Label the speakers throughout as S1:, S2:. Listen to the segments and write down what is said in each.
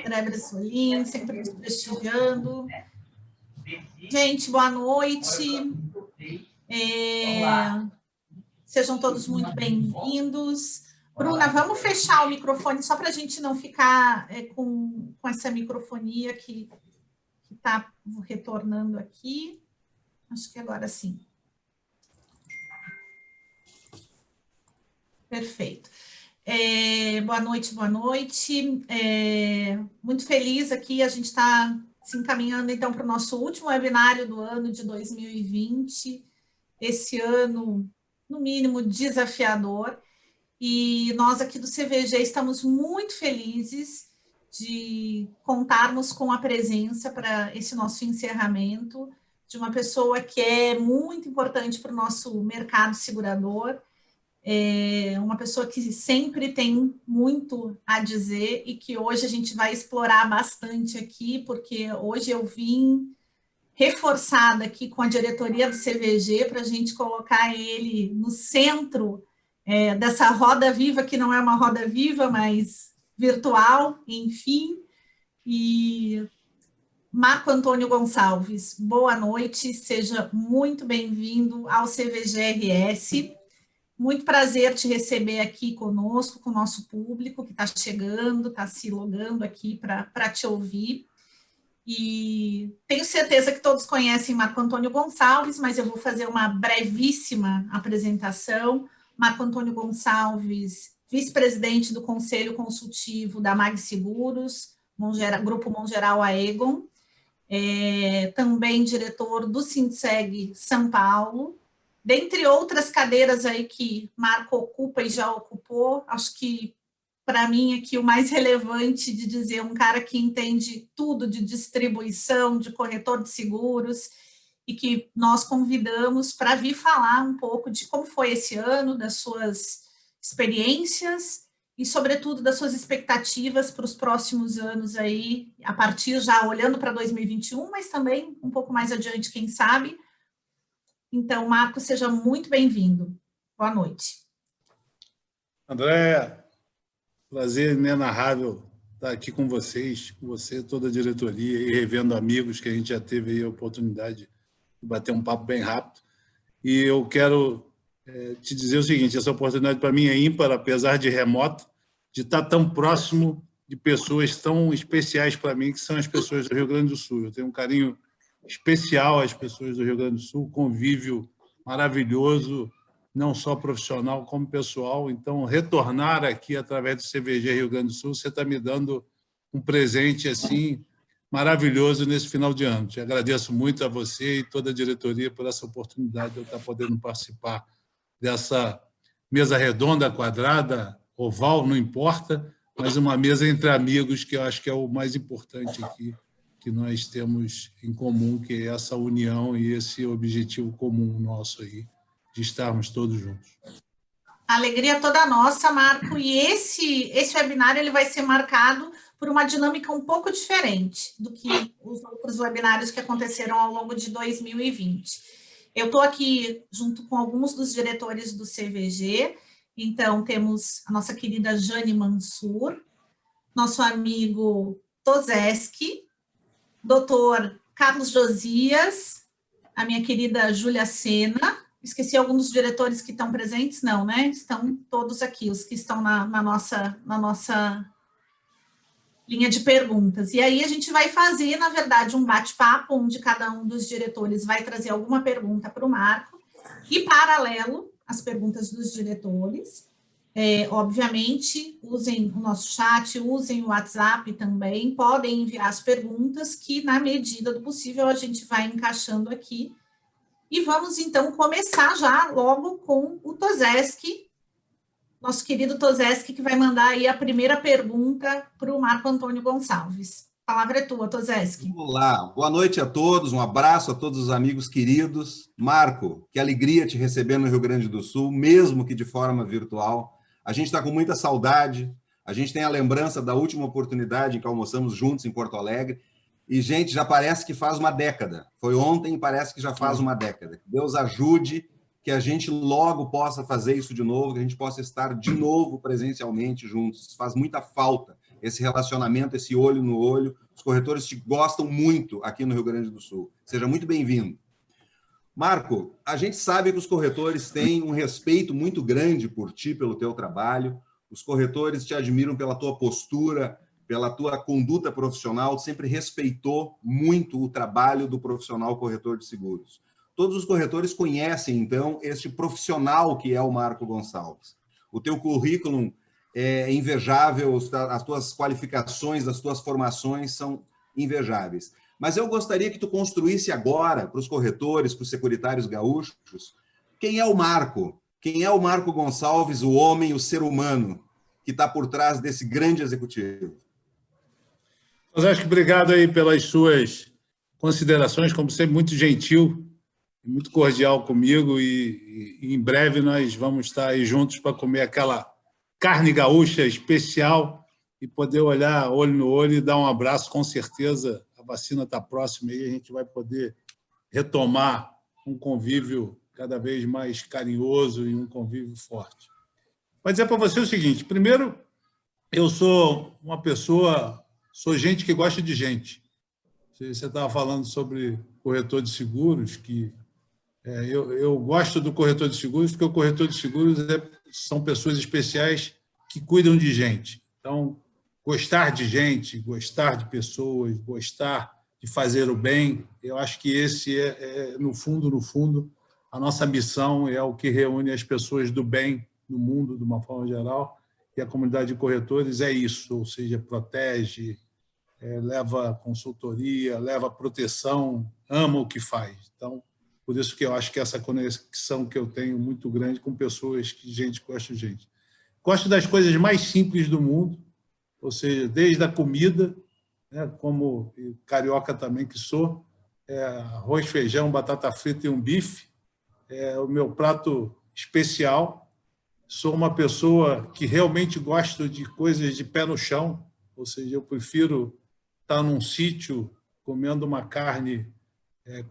S1: André Bressolin, sempre nos prestigiando. Gente, boa noite. Sejam todos muito bem-vindos. Bruna, vamos fechar o microfone só para a gente não ficar com essa microfonia que está retornando aqui. Acho que agora sim. Perfeito. Boa noite, boa noite. Muito feliz aqui, a gente está se encaminhando, então, para o nosso último webinário do ano de 2020. Esse ano, no mínimo, desafiador. E nós aqui do CVG estamos muito felizes de contarmos com a presença para esse nosso encerramento de uma pessoa que é muito importante para o nosso mercado segurador, uma pessoa que sempre tem muito a dizer e que hoje a gente vai explorar bastante aqui, porque hoje eu vim reforçada aqui com a diretoria do CVG para a gente colocar ele no centro dessa roda viva, que não é uma roda viva, mas virtual, enfim. E Marco Antônio Gonçalves, boa noite, seja muito bem-vindo ao CVG-RS. Muito prazer te receber aqui conosco, com o nosso público que está chegando, está se logando aqui para te ouvir. E tenho certeza que todos conhecem Marco Antônio Gonçalves, mas eu vou fazer uma brevíssima apresentação. Marco Antônio Gonçalves, vice-presidente do Conselho Consultivo da Mag Seguros, Grupo Mongeral Aegon, também diretor do Sinseg São Paulo, dentre outras cadeiras aí que Marco ocupa e já ocupou. Acho que, para mim, aqui o mais relevante de dizer, um cara que entende tudo de distribuição, de corretor de seguros, e que nós convidamos para vir falar um pouco de como foi esse ano, das suas experiências e, sobretudo, das suas expectativas para os próximos anos aí, a partir já olhando para 2021, mas também um pouco mais adiante, quem sabe. Então, Marco, seja muito bem-vindo. Boa noite.
S2: André, prazer inenarrável estar aqui com vocês, com você, toda a diretoria, e revendo amigos que a gente já teve aí a oportunidade de bater um papo bem rápido. E eu quero te dizer o seguinte, essa oportunidade para mim é ímpar, apesar de remota, de estar tão próximo de pessoas tão especiais para mim, que são as pessoas do Rio Grande do Sul. Eu tenho um carinho especial às pessoas do Rio Grande do Sul, convívio maravilhoso, não só profissional como pessoal. Então, retornar aqui através do CVG Rio Grande do Sul, você está me dando um presente assim maravilhoso nesse final de ano. Te agradeço muito a você e toda a diretoria por essa oportunidade de eu estar podendo participar dessa mesa redonda, quadrada, oval, não importa, mas uma mesa entre amigos, que eu acho que é o mais importante aqui, que nós temos em comum, que é essa união e esse objetivo comum nosso aí, de estarmos todos juntos.
S1: A alegria toda nossa, Marco, e esse webinário ele vai ser marcado por uma dinâmica um pouco diferente do que os outros webinários que aconteceram ao longo de 2020. Eu estou aqui junto com alguns dos diretores do CVG, então temos a nossa querida Jane Mansur, nosso amigo Tozeski, doutor Carlos Josias, a minha querida Júlia Sena. Esqueci alguns dos diretores que estão presentes? Não, né? Estão todos aqui, os que estão na nossa linha de perguntas. E aí a gente vai fazer, na verdade, um bate-papo, onde cada um dos diretores vai trazer alguma pergunta para o Marco, e, paralelo às perguntas dos diretores, obviamente, usem o nosso chat, usem o WhatsApp também, podem enviar as perguntas que, na medida do possível, a gente vai encaixando aqui. E vamos, então, começar já logo com o Tozeski, nosso querido Tozeski, que vai mandar aí a primeira pergunta para o Marco Antônio Gonçalves. A palavra é tua, Tozeski.
S3: Olá, boa noite a todos, um abraço a todos os amigos queridos. Marco, que alegria te receber no Rio Grande do Sul, mesmo que de forma virtual. A gente está com muita saudade, a gente tem a lembrança da última oportunidade em que almoçamos juntos em Porto Alegre, e, gente, já parece que faz uma década. Foi ontem, parece que já faz uma década. Deus ajude que a gente logo possa fazer isso de novo, que a gente possa estar de novo presencialmente juntos. Faz muita falta esse relacionamento, esse olho no olho. Os corretores te gostam muito aqui no Rio Grande do Sul. Seja muito bem-vindo. Marco, a gente sabe que os corretores têm um respeito muito grande por ti, pelo teu trabalho. Os corretores te admiram pela tua postura, pela tua conduta profissional, sempre respeitou muito o trabalho do profissional corretor de seguros. Todos os corretores conhecem, então, este profissional que é o Marco Gonçalves. O teu currículo é invejável, as tuas qualificações, as tuas formações são invejáveis. Mas eu gostaria que tu construísse agora, para os corretores, para os securitários gaúchos, quem é o Marco? Quem é o Marco Gonçalves, o homem, o ser humano, que está por trás desse grande executivo?
S2: Acho que obrigado aí pelas suas considerações, como sempre, muito gentil, muito cordial comigo, e em breve nós vamos estar aí juntos para comer aquela carne gaúcha especial e poder olhar olho no olho e dar um abraço, com certeza. A vacina está próxima e a gente vai poder retomar um convívio cada vez mais carinhoso e um convívio forte. Vou dizer para você o seguinte: primeiro, eu sou uma pessoa, sou gente que gosta de gente. Você estava falando sobre corretor de seguros, que eu gosto do corretor de seguros porque o corretor de seguros são pessoas especiais que cuidam de gente. Então, gostar de gente, gostar de pessoas, gostar de fazer o bem, eu acho que esse no fundo, a nossa missão, é o que reúne as pessoas do bem no mundo, de uma forma geral, e a comunidade de corretores é isso, ou seja, protege, leva consultoria, leva proteção, ama o que faz. Então, por isso que eu acho que essa conexão que eu tenho muito grande com pessoas que gente gosta de gente. Gosto das coisas mais simples do mundo, ou seja, desde a comida, né, como carioca também que sou, arroz, feijão, batata frita e um bife, é o meu prato especial. Sou uma pessoa que realmente gosto de coisas de pé no chão, ou seja, eu prefiro estar num sítio comendo uma carne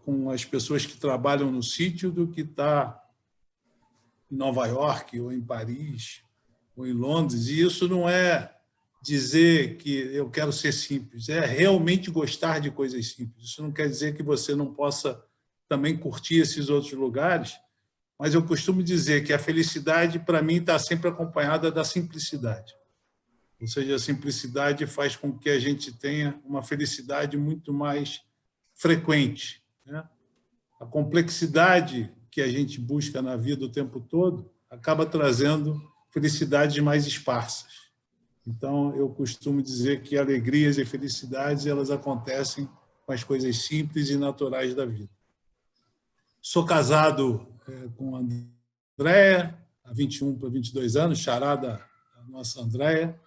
S2: com as pessoas que trabalham no sítio do que estar em Nova York ou em Paris ou em Londres. E isso não é dizer que eu quero ser simples, é realmente gostar de coisas simples. Isso não quer dizer que você não possa também curtir esses outros lugares, mas eu costumo dizer que a felicidade, para mim, está sempre acompanhada da simplicidade. Ou seja, a simplicidade faz com que a gente tenha uma felicidade muito mais frequente, né? A complexidade que a gente busca na vida o tempo todo acaba trazendo felicidades mais esparsas. Então, eu costumo dizer que alegrias e felicidades elas acontecem com as coisas simples e naturais da vida. Sou casado com a Andréia, há 21 para 22 anos, xará da nossa Andréia,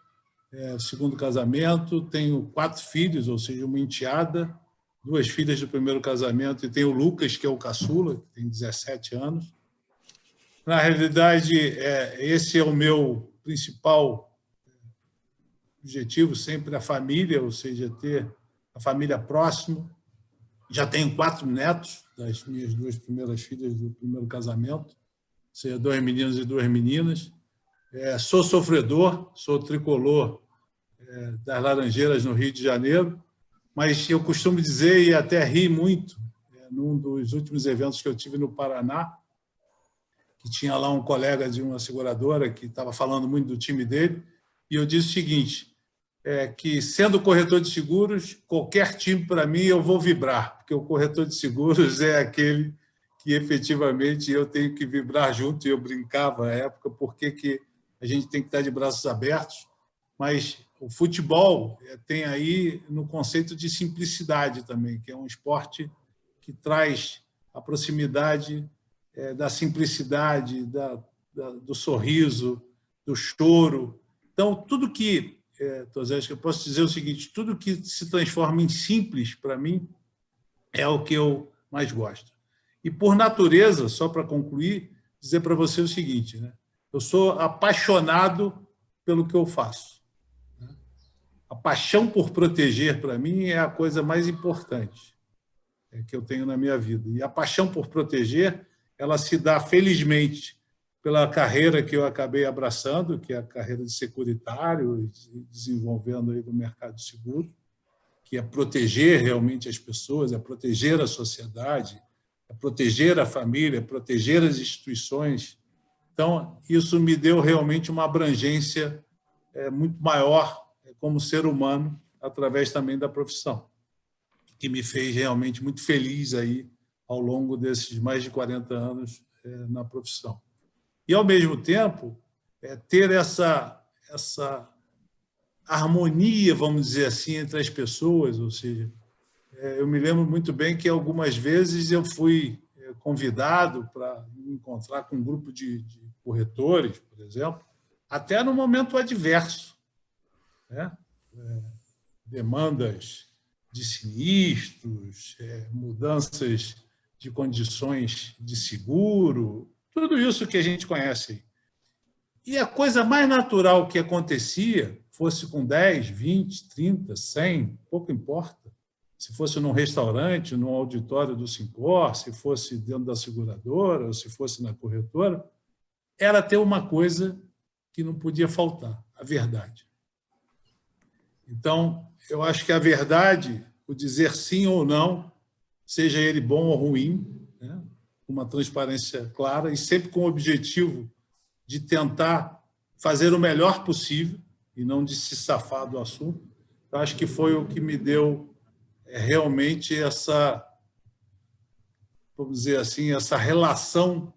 S2: segundo casamento, tenho 4 filhos, ou seja, uma enteada, 2 filhas do primeiro casamento, e tenho o Lucas, que é o caçula, que tem 17 anos. Na realidade, esse é o meu principal objetivo, sempre a família, ou seja, ter a família próxima. Já tenho 4 netos das minhas 2 primeiras filhas do primeiro casamento, ou seja, 2 meninos e 2 meninas. Sou sofredor, sou tricolor das Laranjeiras no Rio de Janeiro, mas eu costumo dizer, e até ri muito, num dos últimos eventos que eu tive no Paraná, que tinha lá um colega de uma seguradora que estava falando muito do time dele, e eu disse o seguinte, que sendo corretor de seguros, qualquer time para mim eu vou vibrar, porque o corretor de seguros é aquele que efetivamente eu tenho que vibrar junto, e eu brincava na época, porque que a gente tem que estar de braços abertos, mas o futebol tem aí no conceito de simplicidade também, que é um esporte que traz a proximidade da simplicidade, do sorriso, do choro. Então, tudo que, eu posso dizer o seguinte, tudo que se transforma em simples, para mim, é o que eu mais gosto. E, por natureza, só para concluir, dizer para você o seguinte, né? Eu sou apaixonado pelo que eu faço. A paixão por proteger, para mim, é a coisa mais importante que eu tenho na minha vida. E a paixão por proteger, ela se dá, felizmente, pela carreira que eu acabei abraçando, que é a carreira de securitário, desenvolvendo aí no mercado seguro, que é proteger realmente as pessoas, é proteger a sociedade, é proteger a família, é proteger as instituições. Então, isso me deu realmente uma abrangência muito maior como ser humano, através também da profissão, que me fez realmente muito feliz aí ao longo desses mais de 40 anos na profissão. E, ao mesmo tempo, ter essa harmonia, vamos dizer assim, entre as pessoas, ou seja, eu me lembro muito bem que algumas vezes eu fui convidado para me encontrar com um grupo de corretores, por exemplo, até no momento adverso, né? Demandas de sinistros, mudanças de condições de seguro, tudo isso que a gente conhece. E a coisa mais natural que acontecia, fosse com 10, 20, 30, 100, pouco importa, se fosse num restaurante, num auditório do Sincor, se fosse dentro da seguradora, ou se fosse na corretora, era ter uma coisa que não podia faltar, a verdade. Então, eu acho que a verdade, o dizer sim ou não, seja ele bom ou ruim, né? Uma transparência clara e sempre com o objetivo de tentar fazer o melhor possível e não de se safar do assunto. Eu acho que foi o que me deu realmente essa, vamos dizer assim, essa relação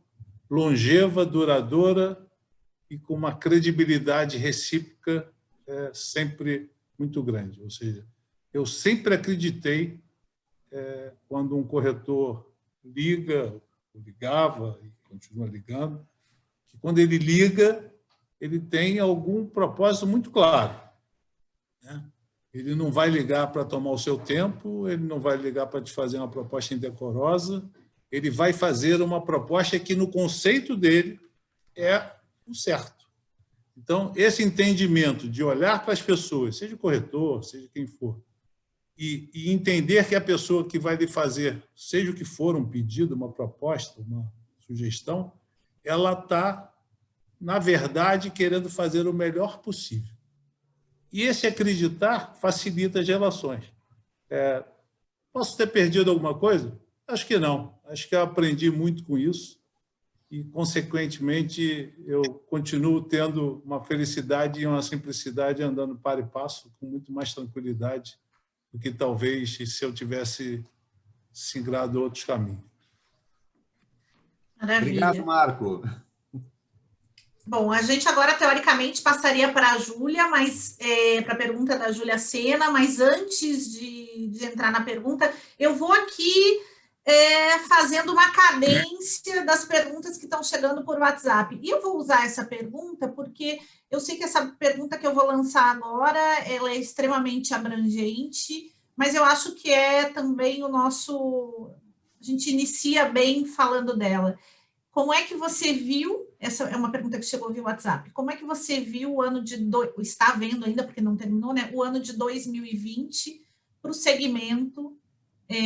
S2: longeva, duradoura e com uma credibilidade recíproca sempre muito grande. Ou seja, eu sempre acreditei, quando um corretor ligava e continua ligando, que quando ele liga, ele tem algum propósito muito claro, né? Ele não vai ligar para tomar o seu tempo, ele não vai ligar para te fazer uma proposta indecorosa, ele vai fazer uma proposta que, no conceito dele, é o certo. Então, esse entendimento de olhar para as pessoas, seja o corretor, seja quem for, e entender que a pessoa que vai lhe fazer, seja o que for, um pedido, uma proposta, uma sugestão, ela está, na verdade, querendo fazer o melhor possível. E esse acreditar facilita as relações. Posso ter perdido alguma coisa? Acho que não. Acho que eu aprendi muito com isso e, consequentemente, eu continuo tendo uma felicidade e uma simplicidade andando para e passo com muito mais tranquilidade do que talvez se eu tivesse singrado outros caminhos.
S1: Maravilha.
S3: Obrigado, Marco.
S1: Bom, a gente agora, teoricamente, passaria para a Júlia, mas para a pergunta da Júlia Sena, mas antes de entrar na pergunta, eu vou aqui fazendo uma cadência das perguntas que estão chegando por WhatsApp. E eu vou usar essa pergunta porque eu sei que essa pergunta que eu vou lançar agora, ela é extremamente abrangente, mas eu acho que é também o nosso... A gente inicia bem falando dela. Como é que você viu, essa é uma pergunta que chegou via WhatsApp, como é que você viu o ano está vendo ainda, porque não terminou, né? O ano de 2020 para o segmento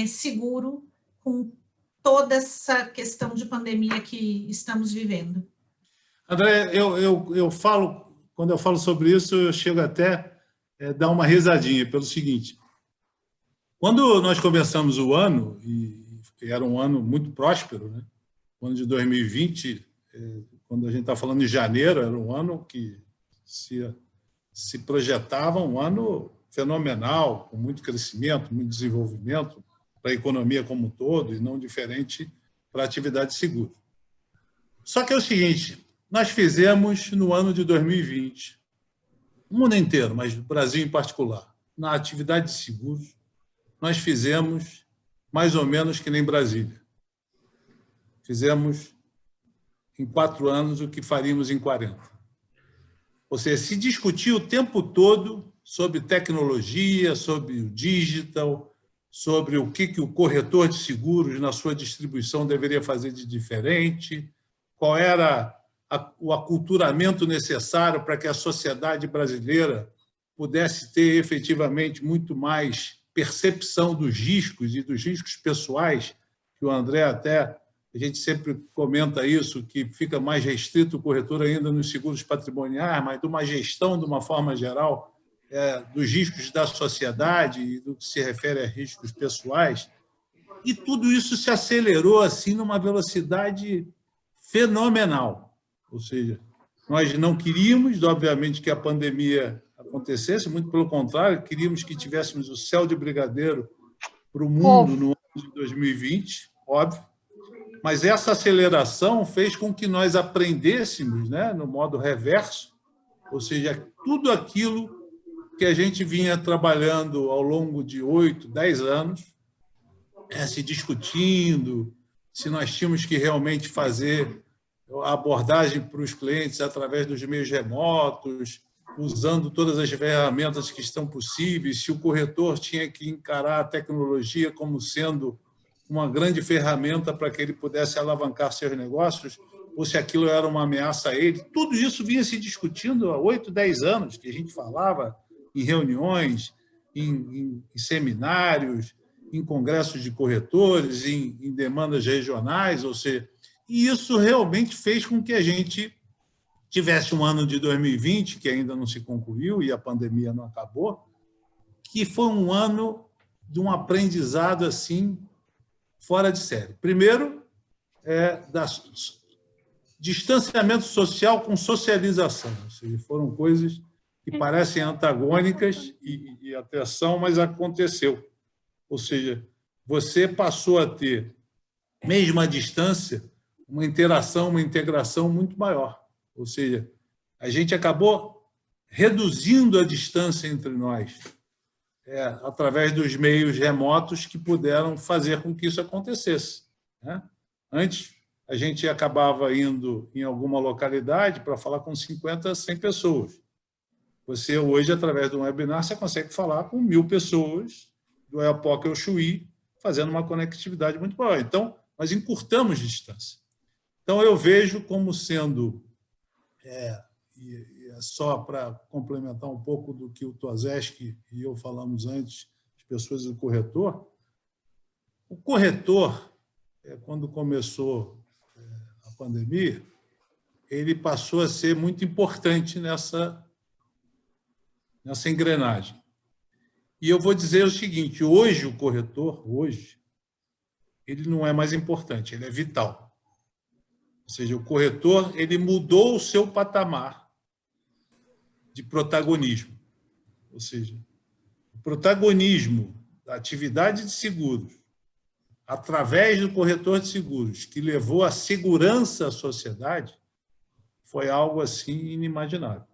S1: seguro, com toda essa questão de pandemia que estamos vivendo?
S2: André, eu falo, quando eu falo sobre isso, eu chego até a dar uma risadinha, pelo seguinte: quando nós começamos o ano, e era um ano muito próspero, né? O ano de 2020, quando a gente está falando de janeiro, era um ano que se projetava um ano fenomenal, com muito crescimento, muito desenvolvimento para a economia como um todo, e não diferente para a atividade segura. Só que é o seguinte, nós fizemos no ano de 2020, o mundo inteiro, mas o Brasil em particular, na atividade de seguros, nós fizemos mais ou menos que nem Brasília. Fizemos em 4 anos o que faríamos em 40. Ou seja, se discutiu o tempo todo sobre tecnologia, sobre o digital, sobre o que o corretor de seguros, na sua distribuição, deveria fazer de diferente, qual era o aculturamento necessário para que a sociedade brasileira pudesse ter efetivamente muito mais percepção dos riscos e dos riscos pessoais, que o André até a gente sempre comenta isso, que fica mais restrito o corretor ainda nos seguros patrimoniais, mas de uma gestão, de uma forma geral, dos riscos da sociedade e do que se refere a riscos pessoais. E tudo isso se acelerou assim numa velocidade fenomenal. Ou seja, nós não queríamos, obviamente, que a pandemia acontecesse, muito pelo contrário, queríamos que tivéssemos o céu de brigadeiro para o mundo no ano de 2020, óbvio. Mas essa aceleração fez com que nós aprendêssemos, né, no modo reverso, ou seja, tudo aquilo que a gente vinha trabalhando ao longo de 8, 10 anos, se discutindo se nós tínhamos que realmente fazer a abordagem para os clientes através dos meios remotos, usando todas as ferramentas que estão possíveis, se o corretor tinha que encarar a tecnologia como sendo uma grande ferramenta para que ele pudesse alavancar seus negócios, ou se aquilo era uma ameaça a ele. Tudo isso vinha se discutindo há 8, 10 anos, que a gente falava em reuniões, em seminários, em congressos de corretores, em demandas regionais, ou seja, e isso realmente fez com que a gente tivesse um ano de 2020, que ainda não se concluiu e a pandemia não acabou, que foi um ano de um aprendizado assim fora de série. Primeiro, distanciamento social com socialização, ou seja, foram coisas que parecem antagônicas e até são, mas aconteceu. Ou seja, você passou a ter, mesmo à distância, uma interação, uma integração muito maior. Ou seja, a gente acabou reduzindo a distância entre nós, através dos meios remotos que puderam fazer com que isso acontecesse, né? Antes, a gente acabava indo em alguma localidade para falar com 50, 100 pessoas. Você, hoje, através de um webinar, você consegue falar com 1.000 pessoas do Oiapoque ao Chuí, fazendo uma conectividade muito maior. Então, nós encurtamos distância. Então, eu vejo como sendo, só para complementar um pouco do que o Tozeski e eu falamos antes, as pessoas do corretor, o corretor, quando começou a pandemia, ele passou a ser muito importante nessa engrenagem. E eu vou dizer o seguinte, hoje o corretor, ele não é mais importante, ele é vital. Ou seja, o corretor ele mudou o seu patamar de protagonismo. Ou seja, o protagonismo da atividade de seguros, através do corretor de seguros, que levou a segurança à sociedade, foi algo assim inimaginável.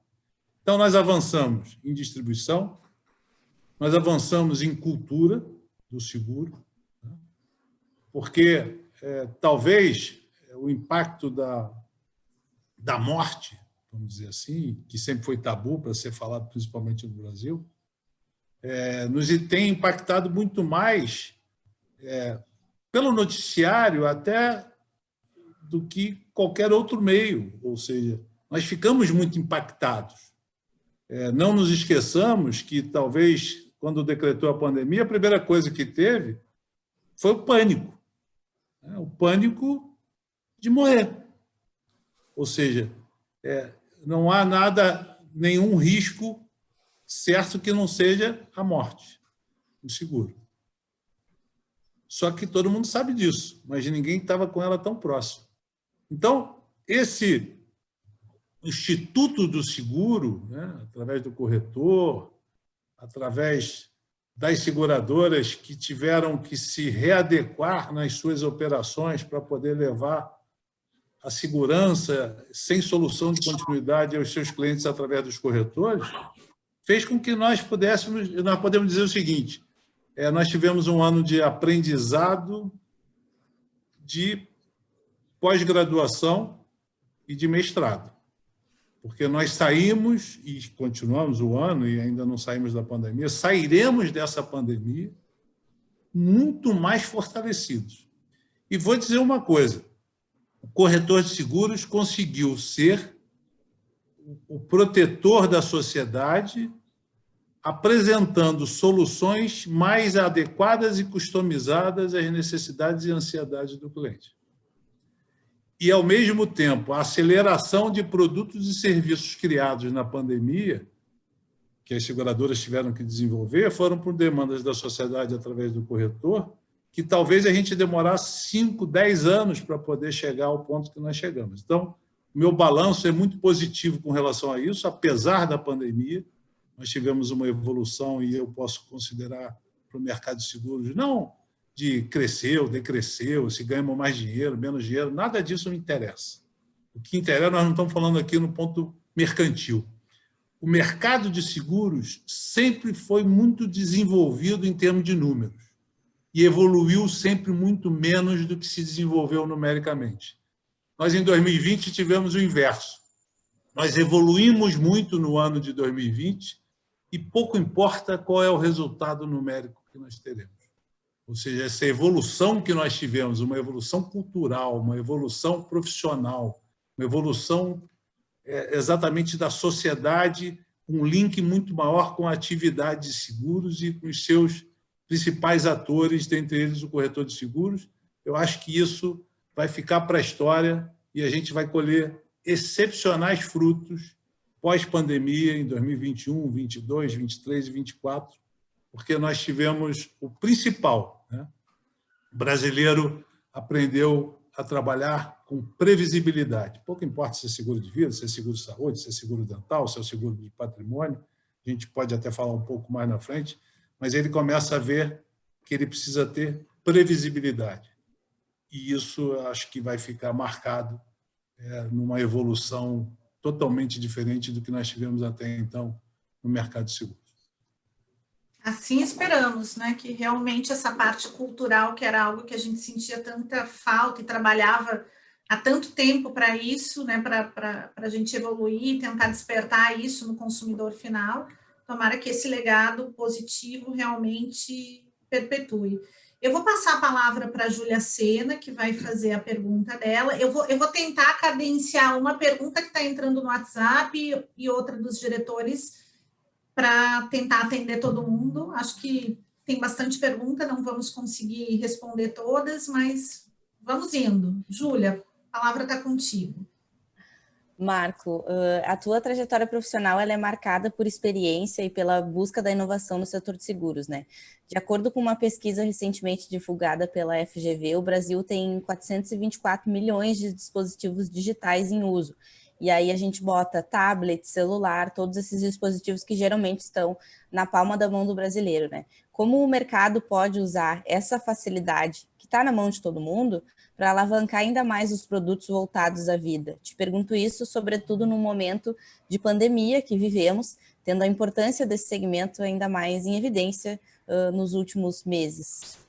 S2: Então, nós avançamos em distribuição, nós avançamos em cultura do seguro, né? Porque talvez o impacto da morte, vamos dizer assim, que sempre foi tabu para ser falado principalmente no Brasil, nos tem impactado muito mais pelo noticiário até do que qualquer outro meio, ou seja, nós ficamos muito impactados. Não nos esqueçamos que, talvez, quando decretou a pandemia, a primeira coisa que teve foi o pânico. O pânico de morrer. Ou seja, não há nenhum risco certo que não seja a morte, o seguro. Só que todo mundo sabe disso, mas ninguém estava com ela tão próximo. Então, esse Instituto do Seguro, né, através do corretor, através das seguradoras que tiveram que se readequar nas suas operações para poder levar a segurança sem solução de continuidade aos seus clientes através dos corretores, fez com que nós podemos dizer o seguinte, nós tivemos um ano de aprendizado, de pós-graduação e de mestrado. Porque nós saímos, e continuamos o ano, e ainda não saímos da pandemia, sairemos dessa pandemia muito mais fortalecidos. E vou dizer uma coisa, o corretor de seguros conseguiu ser o protetor da sociedade, apresentando soluções mais adequadas e customizadas às necessidades e ansiedades do cliente. e, ao mesmo tempo, a aceleração de produtos e serviços criados na pandemia, que as seguradoras tiveram que desenvolver, foram por demandas da sociedade através do corretor, que talvez a gente demorasse 5, 10 anos para poder chegar ao ponto que nós chegamos. Então, o meu balanço é muito positivo com relação a isso, apesar da pandemia. Nós tivemos uma evolução, e eu posso considerar para o mercado de seguros, não de cresceu, decresceu, se ganhamos mais dinheiro, menos dinheiro, nada disso me interessa. O que interessa, nós não estamos falando aqui no ponto mercantil. O mercado de seguros sempre foi muito desenvolvido em termos de números e evoluiu sempre muito menos do que se desenvolveu numericamente. Nós, em 2020, tivemos o inverso. Nós evoluímos muito no ano de 2020 e pouco importa qual é o resultado numérico que nós teremos. Ou seja, essa evolução que nós tivemos, uma evolução cultural, uma evolução profissional, uma evolução exatamente da sociedade, um link muito maior com a atividade de seguros e com os seus principais atores, dentre eles o corretor de seguros. Eu acho que isso vai ficar para a história e a gente vai colher excepcionais frutos pós-pandemia em 2021, 2022, 2023 e 2024, porque nós tivemos o principal, né? O brasileiro aprendeu a trabalhar com previsibilidade. Pouco importa se é seguro de vida, se é seguro de saúde, se é seguro dental, se é seguro de patrimônio, a gente pode até falar um pouco mais na frente, mas ele começa a ver que ele precisa ter previsibilidade. E isso acho que vai ficar marcado numa evolução totalmente diferente do que nós tivemos até então no mercado de seguros.
S1: Assim esperamos, né, que realmente essa parte cultural, que era algo que a gente sentia tanta falta e trabalhava há tanto tempo para isso, né, para a gente evoluir, tentar despertar isso no consumidor final, tomara que esse legado positivo realmente perpetue. Eu vou passar a palavra para a Júlia Sena, que vai fazer a pergunta dela. Eu vou tentar cadenciar uma pergunta que está entrando no WhatsApp e outra dos diretores para tentar atender todo mundo. Acho que tem bastante pergunta, não vamos conseguir responder todas, mas vamos indo. Júlia, a palavra está contigo.
S4: Marco, a tua trajetória profissional ela é marcada por experiência e pela busca da inovação no setor de seguros, né? De acordo com uma pesquisa recentemente divulgada pela FGV, o Brasil tem 424 milhões de dispositivos digitais em uso. E aí a gente bota tablet, celular, todos esses dispositivos que geralmente estão na palma da mão do brasileiro, né? Como o mercado pode usar essa facilidade que está na mão de todo mundo para alavancar ainda mais os produtos voltados à vida? Te pergunto isso, sobretudo no momento de pandemia que vivemos, tendo a importância desse segmento ainda mais em evidência nos últimos meses.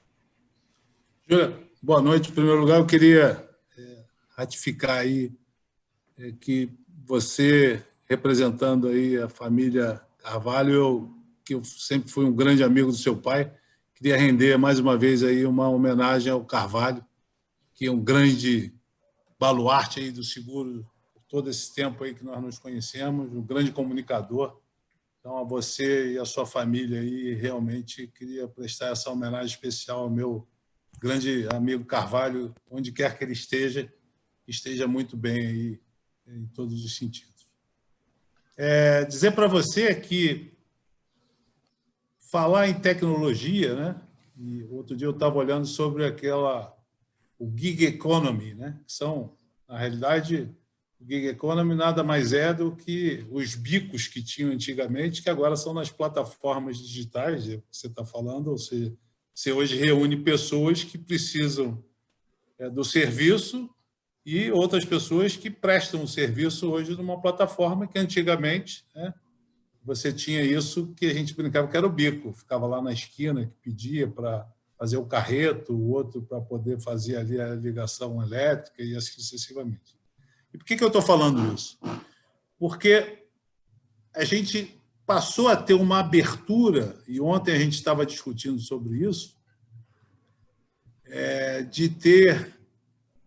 S2: Júlia, boa noite. Em primeiro lugar, eu queria ratificar aí que você, representando aí a família Carvalho, que eu sempre fui um grande amigo do seu pai, queria render mais uma vez aí uma homenagem ao Carvalho, que é um grande baluarte aí do seguro por todo esse tempo aí que nós nos conhecemos, um grande comunicador. Então, a você e a sua família aí, realmente queria prestar essa homenagem especial ao meu grande amigo Carvalho, onde quer que ele esteja muito bem aí em todos os sentidos. Dizer para você que falar em tecnologia, né? E outro dia eu estava olhando sobre o gig economy, né? Que são, na realidade, o gig economy nada mais é do que os bicos que tinham antigamente, que agora são nas plataformas digitais, é o que você está falando, ou seja, você hoje reúne pessoas que precisam do serviço e outras pessoas que prestam o serviço hoje numa plataforma que antigamente, né, você tinha isso que a gente brincava que era o bico, ficava lá na esquina, que pedia para fazer o carreto, o outro para poder fazer ali a ligação elétrica e assim sucessivamente. E por que eu estou falando isso? Porque a gente passou a ter uma abertura, e ontem a gente estava discutindo sobre isso, de ter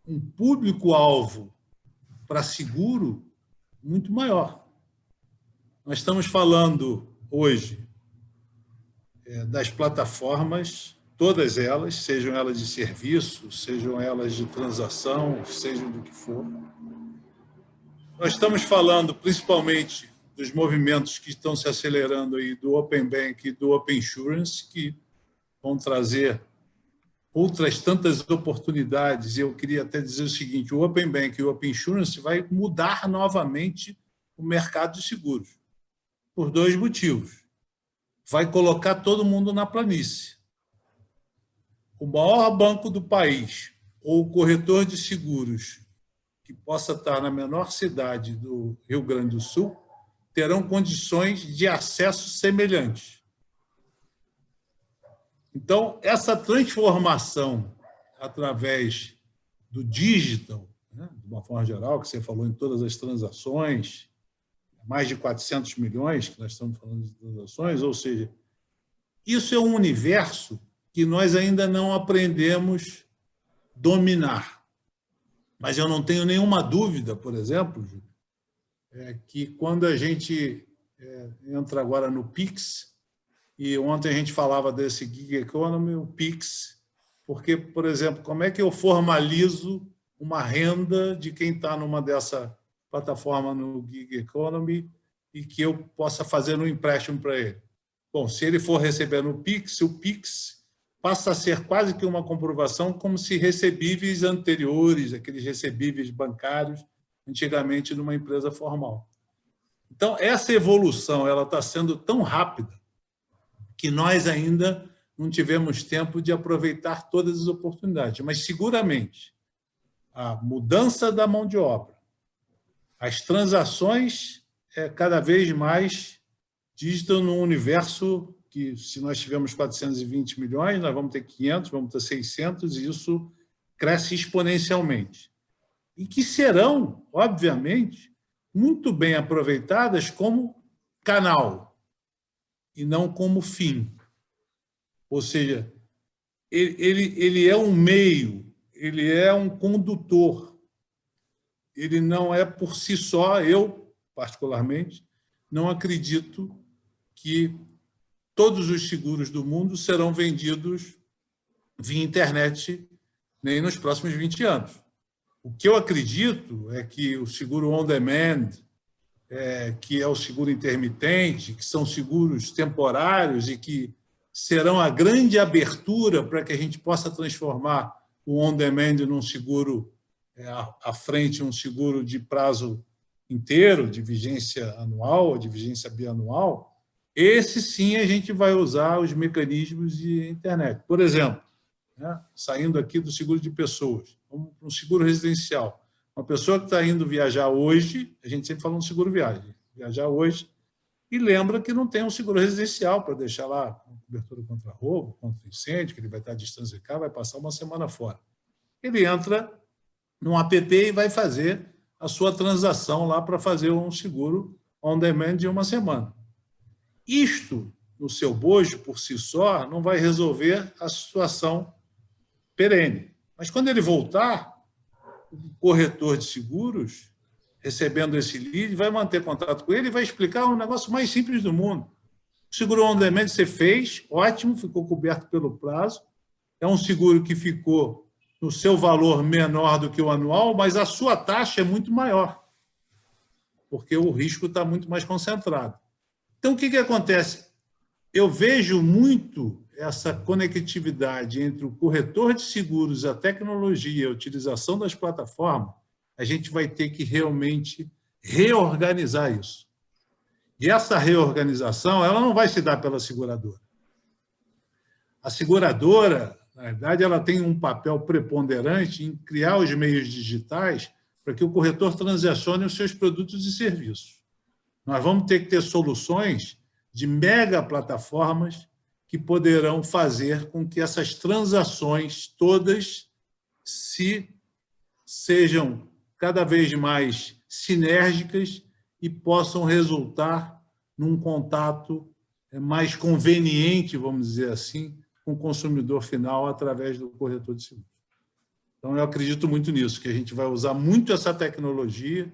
S2: um público-alvo para seguro muito maior. Nós estamos falando hoje das plataformas todas elas, sejam elas de serviço, sejam elas de transação, sejam do que for. Nós estamos falando principalmente dos movimentos que estão se acelerando aí do Open Bank e do Open Insurance, que vão trazer outras tantas oportunidades. E eu queria até dizer o seguinte, o Open Bank e o Open Insurance vai mudar novamente o mercado de seguros, por dois motivos. Vai colocar todo mundo na planície. O maior banco do país, ou o corretor de seguros, que possa estar na menor cidade do Rio Grande do Sul, terão condições de acesso semelhantes. Então, essa transformação através do digital, né, de uma forma geral, que você falou em todas as transações, mais de 400 milhões que nós estamos falando de transações, ou seja, isso é um universo que nós ainda não aprendemos a dominar. Mas eu não tenho nenhuma dúvida, por exemplo, Júlio, que quando a gente entra agora no Pix, e ontem a gente falava desse gig economy, o Pix, porque, por exemplo, como é que eu formalizo uma renda de quem está numa dessa plataforma no gig economy e que eu possa fazer um empréstimo para ele? Bom, se ele for receber no Pix, o Pix passa a ser quase que uma comprovação como se recebíveis anteriores, aqueles recebíveis bancários, antigamente numa empresa formal. Então, essa evolução ela está sendo tão rápida que nós ainda não tivemos tempo de aproveitar todas as oportunidades. Mas, seguramente, a mudança da mão de obra, as transações cada vez mais digitam num universo que, se nós tivermos 420 milhões, nós vamos ter 500, vamos ter 600, e isso cresce exponencialmente. E que serão, obviamente, muito bem aproveitadas como canal e não como fim. Ou seja, ele é um meio, ele é um condutor. Ele não é por si só, eu, particularmente, não acredito que todos os seguros do mundo serão vendidos via internet nem nos próximos 20 anos. O que eu acredito é que o seguro on-demand, que é o seguro intermitente, que são seguros temporários e que serão a grande abertura para que a gente possa transformar o on-demand num seguro à frente, um seguro de prazo inteiro, de vigência anual ou de vigência bianual. Esse sim a gente vai usar os mecanismos de internet. Por exemplo, né, saindo aqui do seguro de pessoas, um seguro residencial. Uma pessoa que está indo viajar hoje, a gente sempre fala um seguro viagem, viajar hoje, e lembra que não tem um seguro residencial para deixar lá com cobertura contra roubo, contra incêndio, que ele vai estar à distância de cá, vai passar uma semana fora. Ele entra num app e vai fazer a sua transação lá para fazer um seguro on demand de uma semana. Isto, no seu bojo, por si só, não vai resolver a situação perene. Mas quando ele voltar, o corretor de seguros, recebendo esse lead, vai manter contato com ele e vai explicar um negócio mais simples do mundo. O seguro on demand você fez, ótimo, ficou coberto pelo prazo, é um seguro que ficou no seu valor menor do que o anual, mas a sua taxa é muito maior, porque o risco está muito mais concentrado. Então, o que acontece? Eu vejo muito essa conectividade entre o corretor de seguros, a tecnologia, a utilização das plataformas. A gente vai ter que realmente reorganizar isso. E essa reorganização ela não vai se dar pela seguradora. A seguradora, na verdade, ela tem um papel preponderante em criar os meios digitais para que o corretor transacione os seus produtos e serviços. Nós vamos ter que ter soluções de mega plataformas que poderão fazer com que essas transações todas sejam cada vez mais sinérgicas e possam resultar num contato mais conveniente, vamos dizer assim, com o consumidor final através do corretor de seguros. Então, eu acredito muito nisso, que a gente vai usar muito essa tecnologia,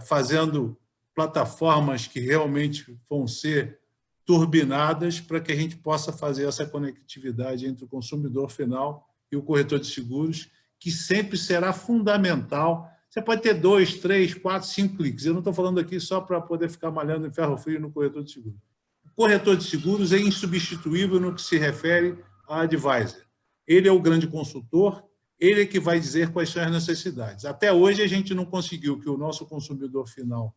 S2: fazendo plataformas que realmente vão ser turbinadas para que a gente possa fazer essa conectividade entre o consumidor final e o corretor de seguros, que sempre será fundamental. Você pode ter 2, 3, 4, 5 cliques. Eu não estou falando aqui só para poder ficar malhando em ferro frio no corretor de seguros. O corretor de seguros é insubstituível no que se refere a advisor. Ele é o grande consultor, ele é que vai dizer quais são as necessidades. Até hoje, a gente não conseguiu que o nosso consumidor final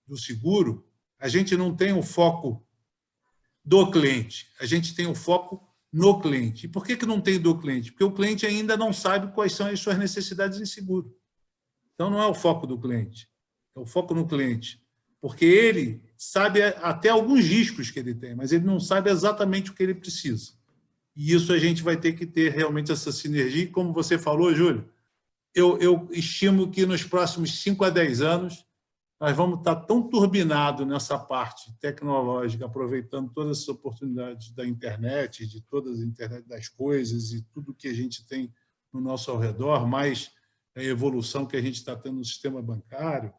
S2: do seguro, a gente não tem o foco do cliente, a gente tem o foco no cliente. E por que não tem do cliente? Porque o cliente ainda não sabe quais são as suas necessidades de seguro. Então, não é o foco do cliente, é o foco no cliente. Porque ele sabe até alguns riscos que ele tem, mas ele não sabe exatamente o que ele precisa. E isso a gente vai ter que ter realmente essa sinergia. E como você falou, Júlio, eu estimo que nos próximos 5 a 10 anos nós vamos estar tão turbinados nessa parte tecnológica, aproveitando todas as oportunidades da internet, de todas as internet das coisas e tudo que a gente tem no nosso ao redor, mais a evolução que a gente está tendo no sistema bancário,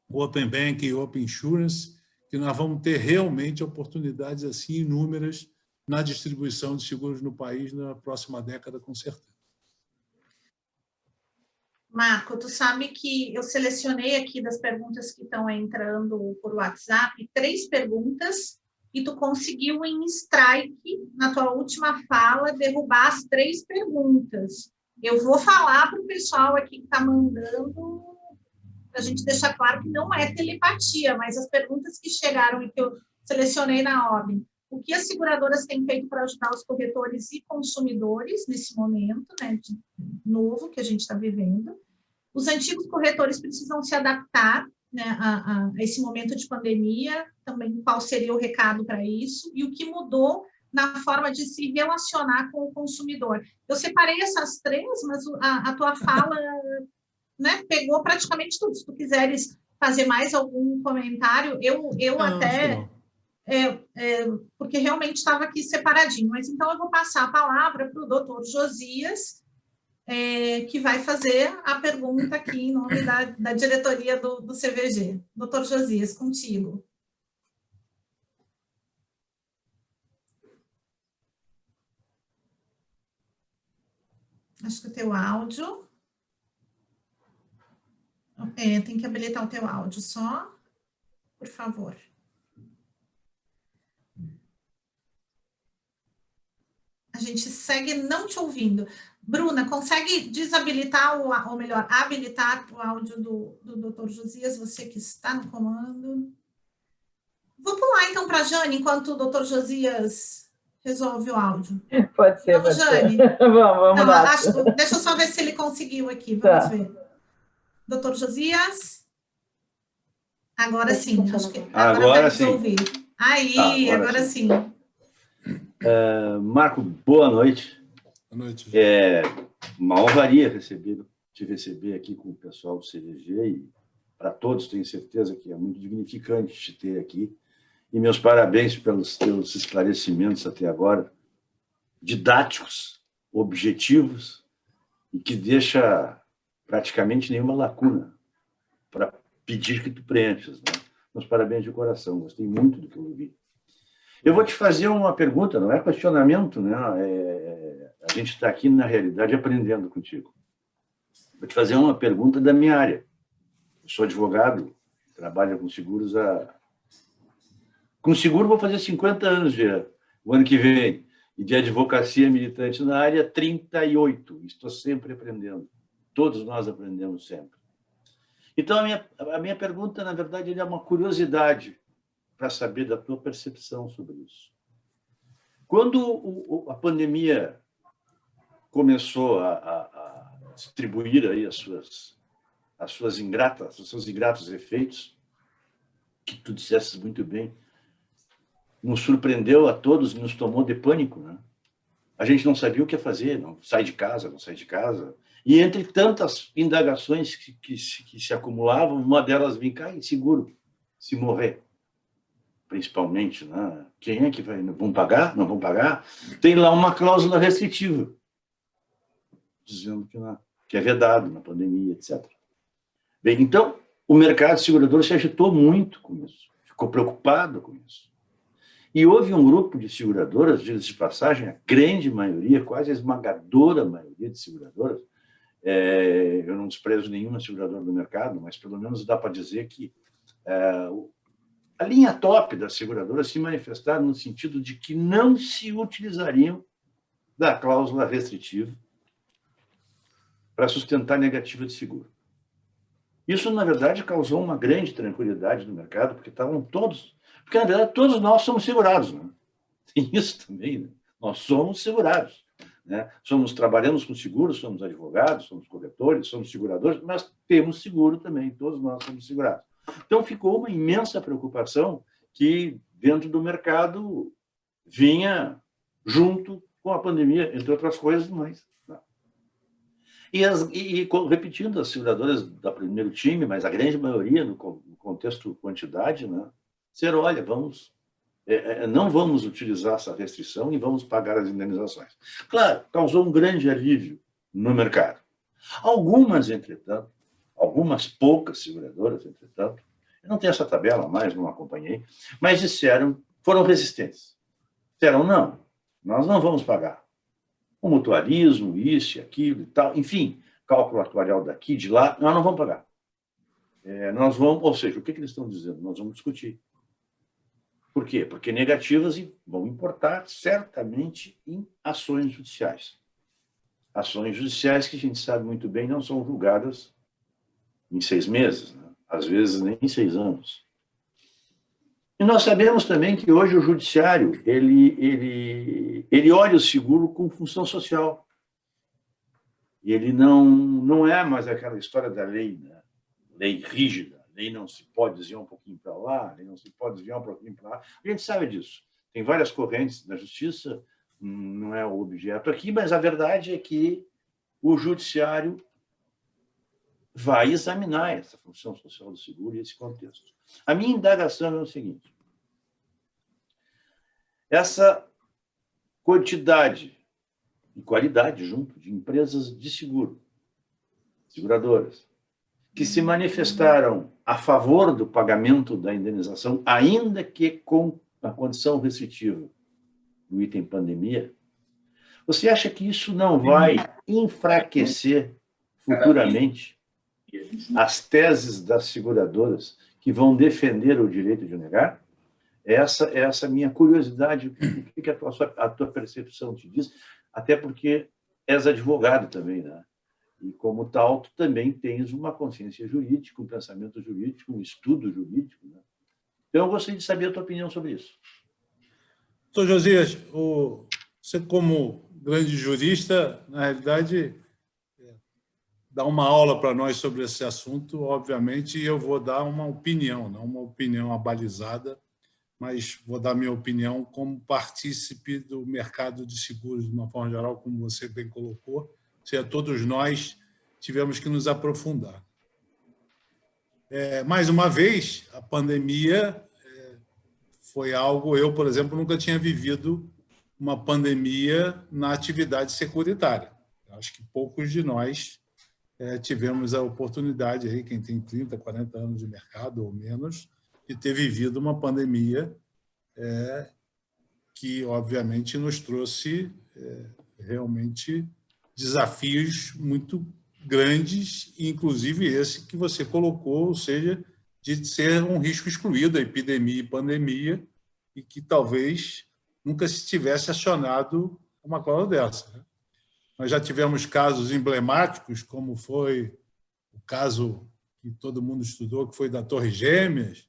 S2: o Open Bank e o Open Insurance, que nós vamos ter realmente oportunidades assim inúmeras na distribuição de seguros no país na próxima década, com certeza.
S1: Marco, tu sabe que eu selecionei aqui das perguntas que estão entrando por WhatsApp, 3 perguntas, e tu conseguiu em strike, na tua última fala, derrubar as 3 perguntas. Eu vou falar para o pessoal aqui que está mandando, para a gente deixar claro que não é telepatia, mas as perguntas que chegaram e que eu selecionei na ordem. O que as seguradoras têm feito para ajudar os corretores e consumidores nesse momento, né, de novo que a gente está vivendo? Os antigos corretores precisam se adaptar, né, a esse momento de pandemia, também qual seria o recado para isso, e o que mudou na forma de se relacionar com o consumidor. Eu separei essas 3, mas a tua fala, né, pegou praticamente tudo. Se tu quiseres fazer mais algum comentário, eu não, até... porque realmente estava aqui separadinho. Mas então eu vou passar a palavra para o doutor Josias, que vai fazer a pergunta aqui em nome da diretoria do CVG. Doutor Josias, contigo. Acho que o teu áudio... tem que habilitar o teu áudio só, por favor. A gente segue não te ouvindo. Bruna, consegue desabilitar, ou melhor, habilitar o áudio do Dr. Josias, você que está no comando? Vou pular, então, para a Jane, enquanto o Dr. Josias resolve o áudio.
S5: Pode ser,
S1: vamos, Jane.
S5: Vamos lá.
S1: Deixa eu só ver se ele conseguiu aqui. Vamos ver. Dr. Josias? Agora sim. Acho que
S6: agora sim.
S1: Ouvir. Aí, agora sim.
S6: Marco, boa noite.
S2: Boa noite.
S6: É uma honraria te receber aqui com o pessoal do CVG e para todos, tenho certeza que é muito dignificante te ter aqui. E meus parabéns pelos teus esclarecimentos até agora, didáticos, objetivos e que deixa praticamente nenhuma lacuna para pedir que tu preenchas, né? Meus parabéns de coração, gostei muito do que eu ouvi. Eu vou te fazer uma pergunta, não é questionamento, né? A gente está aqui, na realidade, aprendendo contigo. Vou te fazer uma pergunta da minha área. Eu sou advogado, trabalho com seguros Com seguro vou fazer 50 anos já, o ano que vem. E de advocacia militante na área, 38. Estou sempre aprendendo. Todos nós aprendemos sempre. Então, a minha pergunta, na verdade, é uma curiosidade para saber da tua percepção sobre isso. Quando a pandemia começou a distribuir aí os seus ingratos efeitos, que tu disseste muito bem, nos surpreendeu a todos, nos tomou de pânico, né? A gente não sabia o que fazer, não sai de casa, não sai de casa. E entre tantas indagações que se acumulavam, uma delas vem cá e seguro, se morrer. Principalmente, né? Quem é que vai? Vão pagar? Não vão pagar? Tem lá uma cláusula restritiva, dizendo que é vedado na pandemia, etc. Bem, então, o mercado segurador se agitou muito com isso, ficou preocupado com isso. E houve um grupo de seguradoras, diga-se de passagem, a grande maioria, quase a esmagadora maioria de seguradoras, eu não desprezo nenhuma seguradora do mercado, mas pelo menos dá para dizer que a linha top das seguradoras se manifestaram no sentido de que não se utilizariam da cláusula restritiva para sustentar a negativa de seguro. Isso, na verdade, causou uma grande tranquilidade no mercado, porque estavam todos... Porque, na verdade, todos nós somos segurados. Né? Tem isso também. Né? Nós somos segurados. Né? Trabalhamos com seguros, somos advogados, somos corretores, somos seguradores, mas temos seguro também, todos nós somos segurados. Então, ficou uma imensa preocupação que, dentro do mercado, vinha junto com a pandemia, entre outras coisas, mas... E repetindo, as seguradoras do primeiro time, mas a grande maioria, no contexto quantidade, né, disseram, olha, não vamos utilizar essa restrição e vamos pagar as indenizações. Claro, causou um grande alívio no mercado. Entretanto, algumas poucas seguradoras, entretanto, eu não tenho essa tabela mais, não acompanhei, mas foram resistentes. Disseram, não, nós não vamos pagar. O mutualismo, isso e aquilo e tal, enfim, cálculo atuarial daqui, de lá, nós não vamos pagar. Ou seja, o que eles estão dizendo? Nós vamos discutir. Por quê? Porque negativas vão importar certamente em ações judiciais. Ações judiciais que a gente sabe muito bem não são julgadas em 6 meses, né? Às vezes nem em 6 anos. E nós sabemos também que hoje o judiciário ele olha o seguro com função social. E ele não é mais aquela história da lei, né? Lei rígida, lei não se pode desviar um pouquinho para lá, lei não se pode desviar um pouquinho para lá. A gente sabe disso. Tem várias correntes da justiça, não é o objeto aqui, mas a verdade é que o judiciário vai examinar essa função social do seguro e esse contexto. A minha indagação é o seguinte: essa quantidade e qualidade junto de empresas de seguro, seguradoras, que se manifestaram a favor do pagamento da indenização, ainda que com a condição restritiva do item pandemia, você acha que isso não vai enfraquecer futuramente as teses das seguradoras que vão defender o direito de negar? Essa é a minha curiosidade. O que a tua percepção te diz? Até porque és advogado também, né? E, como tal, tu também tens uma consciência jurídica, um pensamento jurídico, um estudo jurídico. Né? Então, eu gostaria de saber a tua opinião sobre isso.
S2: Doutor Josias, você, como grande jurista, na realidade, dá uma aula para nós sobre esse assunto, obviamente, e eu vou dar uma opinião, não uma opinião abalizada, mas vou dar minha opinião como partícipe do mercado de seguros, de uma forma geral, como você bem colocou. Ou seja, todos nós tivemos que nos aprofundar. Mais uma vez, a pandemia foi algo... Eu, por exemplo, nunca tinha vivido uma pandemia na atividade securitária. Acho que poucos de nós tivemos a oportunidade, aí, quem tem 30, 40 anos de mercado ou menos, de ter vivido uma pandemia que, obviamente, nos trouxe realmente desafios muito grandes, inclusive esse que você colocou, ou seja, de ser um risco excluído, a epidemia e pandemia, e que talvez nunca se tivesse acionado uma cláusula dessa. Né? Nós já tivemos casos emblemáticos, como foi o caso que todo mundo estudou, que foi da Torre Gêmeas,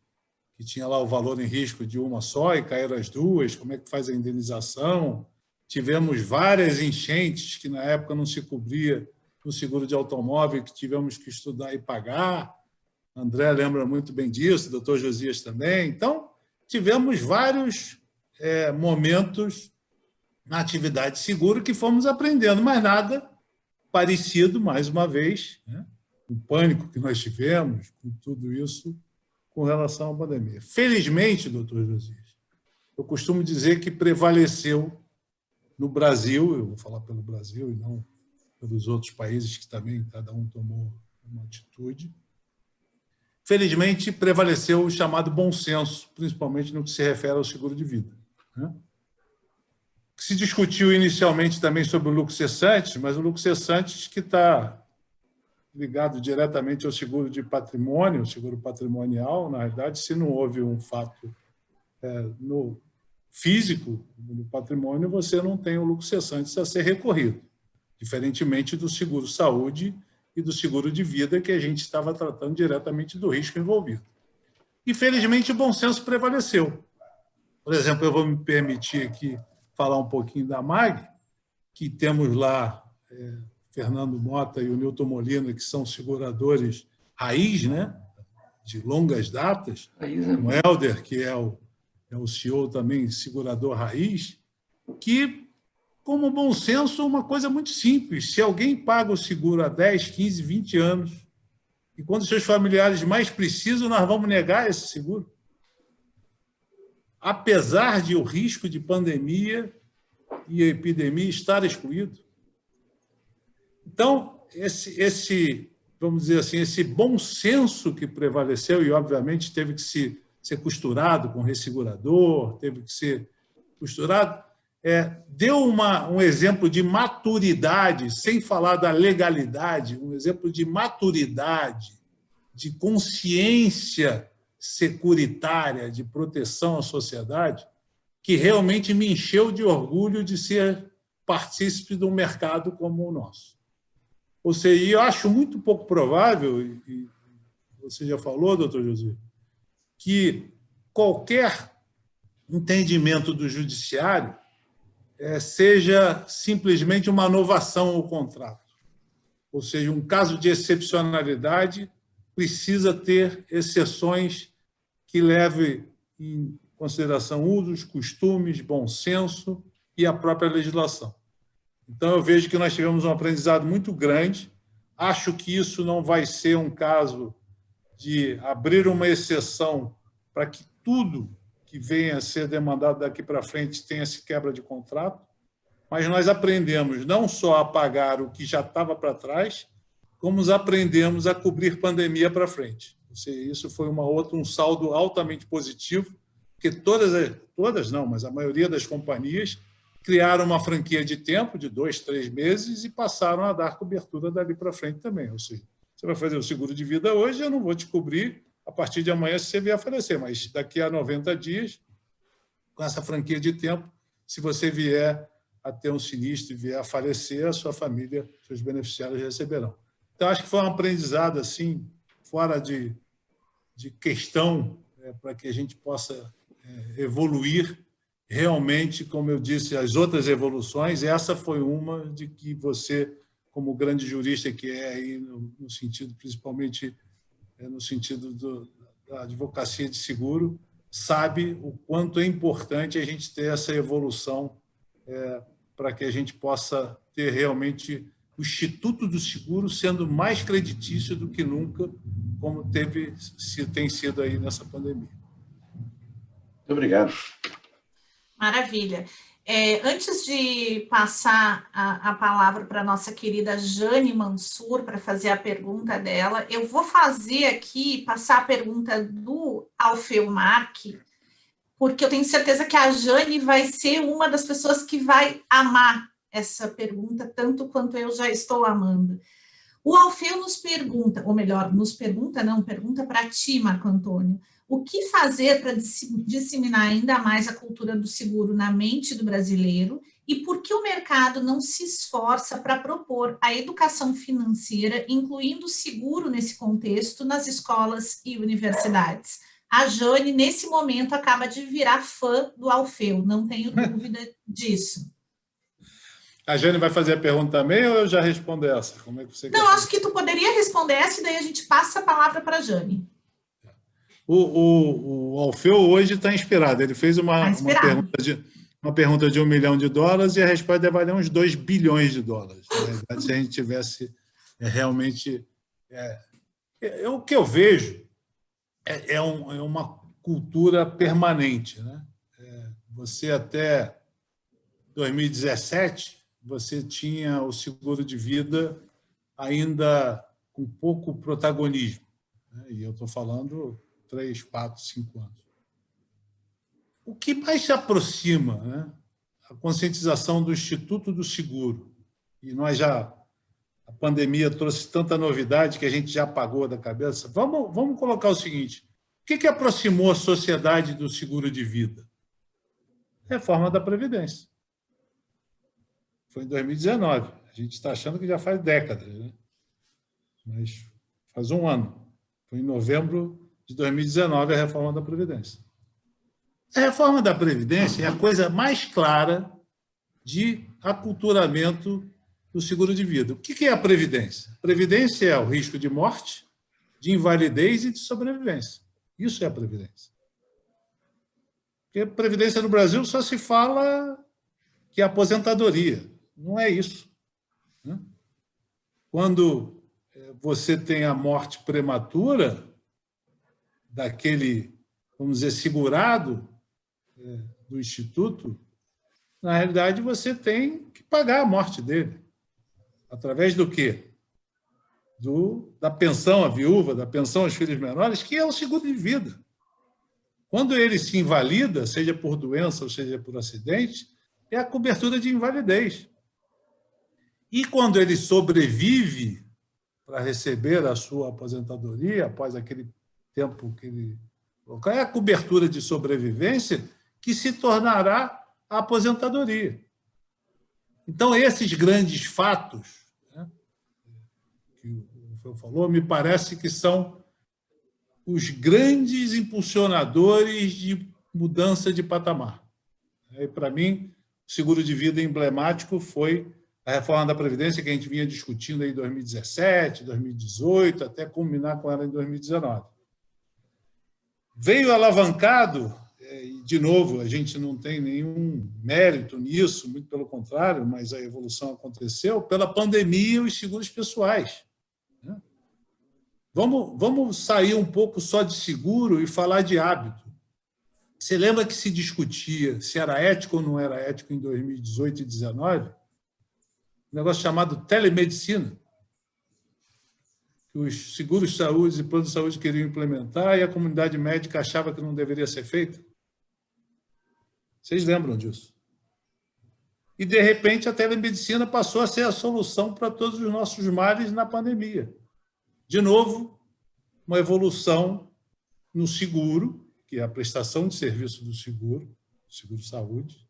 S2: que tinha lá o valor em risco de uma só e caíram as duas, como é que faz a indenização? Tivemos várias enchentes que, na época, não se cobria no seguro de automóvel, que tivemos que estudar e pagar. André lembra muito bem disso, o doutor Josias também. Então, tivemos vários momentos na atividade de seguro que fomos aprendendo, mas nada parecido, mais uma vez, né? O pânico que nós tivemos, com tudo isso, com relação à pandemia. Felizmente, doutor Josias, eu costumo dizer que prevaleceu no Brasil, eu vou falar pelo Brasil e não pelos outros países que também cada um tomou uma atitude, felizmente prevaleceu o chamado bom senso, principalmente no que se refere ao seguro de vida. né? Se discutiu inicialmente também sobre o lucro cessante, mas o lucro cessante que está ligado diretamente ao seguro de patrimônio, o seguro patrimonial, na realidade, se não houve um fato no físico, no patrimônio, você não tem o lucro cessante a ser recorrido, diferentemente do seguro-saúde e do seguro de vida, que a gente estava tratando diretamente do risco envolvido. E, felizmente, o bom senso prevaleceu. Por exemplo, eu vou me permitir aqui falar um pouquinho da MAG, que temos lá Fernando Mota e o Nilton Molina, que são seguradores raiz, né, de longas datas, o Helder, que é o CEO também, segurador raiz, que, como bom senso, uma coisa muito simples. Se alguém paga o seguro há 10, 15, 20 anos, e quando seus familiares mais precisam, nós vamos negar esse seguro? Apesar de o risco de pandemia e epidemia estar excluído. Então, vamos dizer assim, esse bom senso que prevaleceu, e obviamente teve que ser costurado com o ressegurador, teve que ser costurado, deu um exemplo de maturidade, sem falar da legalidade, um exemplo de maturidade, de consciência securitária, de proteção à sociedade, que realmente me encheu de orgulho de ser partícipe de um mercado como o nosso. Ou seja, eu acho muito pouco provável, e você já falou, doutor José, que qualquer entendimento do judiciário seja simplesmente uma inovação ao contrato. Ou seja, um caso de excepcionalidade precisa ter exceções que levem em consideração usos, costumes, bom senso e a própria legislação. Então, eu vejo que nós tivemos um aprendizado muito grande. Acho que isso não vai ser um caso de abrir uma exceção para que tudo que venha a ser demandado daqui para frente tenha esse quebra de contrato, mas nós aprendemos não só a pagar o que já estava para trás, como aprendemos a cobrir pandemia para frente. Ou seja, isso foi um saldo altamente positivo, porque todas não, mas a maioria das companhias criaram uma franquia de tempo de 2, 3 meses e passaram a dar cobertura dali para frente também. Ou seja, você vai fazer o seguro de vida hoje, eu não vou te cobrir a partir de amanhã se você vier a falecer, mas daqui a 90 dias, com essa franquia de tempo, se você vier a ter um sinistro e vier a falecer, a sua família, seus beneficiários receberão. Então, acho que foi um aprendizado assim, fora de questão, para que a gente possa evoluir. Realmente, como eu disse, as outras evoluções, essa foi uma de que você, como grande jurista que é aí no sentido, principalmente no sentido da advocacia de seguro, sabe o quanto é importante a gente ter essa evolução para que a gente possa ter realmente o Instituto do Seguro sendo mais creditício do que nunca, como tem sido aí nessa pandemia.
S6: Muito obrigado.
S1: Maravilha. Antes de passar a palavra para a nossa querida Jane Mansur para fazer a pergunta dela, eu vou passar a pergunta do Alfeu Marque, porque eu tenho certeza que a Jane vai ser uma das pessoas que vai amar essa pergunta, tanto quanto eu já estou amando. O Alfeu nos pergunta, ou melhor, pergunta para ti, Marco Antônio, o que fazer para disseminar ainda mais a cultura do seguro na mente do brasileiro e por que o mercado não se esforça para propor a educação financeira, incluindo o seguro nesse contexto, nas escolas e universidades? A Jane, nesse momento, acaba de virar fã do Alfeu, não tenho dúvida disso.
S2: A Jane vai fazer a pergunta também ou eu já respondo essa? Como é que você
S1: Não, acho que tu poderia responder essa e daí a gente passa a palavra para a Jane.
S2: O Alfeu hoje está inspirado. Ele fez uma pergunta de $1 milhão e a resposta deve valer uns $2 bilhões. Na verdade, se a gente tivesse realmente... o que eu vejo é uma cultura permanente, né? Você até 2017, você tinha o seguro de vida ainda com pouco protagonismo, né? E eu estou falando 3, 4, 5 anos. o que mais se aproxima, né, a conscientização do Instituto do Seguro, e a pandemia trouxe tanta novidade que a gente já apagou da cabeça. Vamos colocar o seguinte: o que aproximou a sociedade do seguro de vida? Reforma da Previdência. Foi em 2019. A gente está achando que já faz décadas, né? Mas faz um ano. Foi em novembro de 2019 a reforma da Previdência. A reforma da Previdência é a coisa mais clara de aculturamento do seguro de vida. O que é a Previdência? A Previdência é o risco de morte, de invalidez e de sobrevivência. Isso é a Previdência. Porque Previdência no Brasil só se fala que é aposentadoria. Não é isso, né? Quando você tem a morte prematura daquele, vamos dizer, segurado do Instituto, na realidade você tem que pagar a morte dele. Através do quê? Da pensão à viúva, da pensão aos filhos menores, que é o seguro de vida. Quando ele se invalida, seja por doença ou seja por acidente, é a cobertura de invalidez. E quando ele sobrevive para receber a sua aposentadoria, após aquele tempo que ele colocar, é a cobertura de sobrevivência que se tornará a aposentadoria. Então, esses grandes fatos, né, que o Rafael falou, me parece que são os grandes impulsionadores de mudança de patamar. E, para mim, o seguro de vida emblemático foi a reforma da Previdência, que a gente vinha discutindo em 2017, 2018, até culminar com ela em 2019. Veio alavancado, e, de novo, a gente não tem nenhum mérito nisso, muito pelo contrário, mas a evolução aconteceu pela pandemia e os seguros pessoais. Vamos sair um pouco só de seguro e falar de hábito. Você lembra que se discutia se era ético ou não era ético em 2018 e 2019? Um negócio chamado telemedicina, que os seguros de saúde e planos de saúde queriam implementar e a comunidade médica achava que não deveria ser feito. Vocês lembram disso? E, de repente, a telemedicina passou a ser a solução para todos os nossos males na pandemia. De novo, uma evolução no seguro, que é a prestação de serviço do seguro-saúde,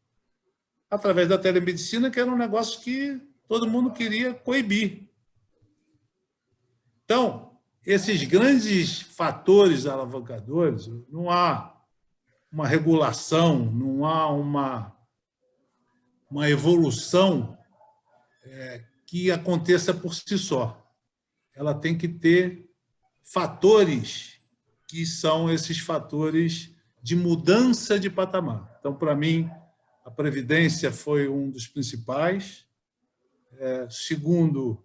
S2: através da telemedicina, que era um negócio que todo mundo queria coibir. Então, esses grandes fatores alavancadores, não há uma regulação, não há uma evolução que aconteça por si só. Ela tem que ter fatores que são esses fatores de mudança de patamar. Então, para mim, a Previdência foi um dos principais. Segundo,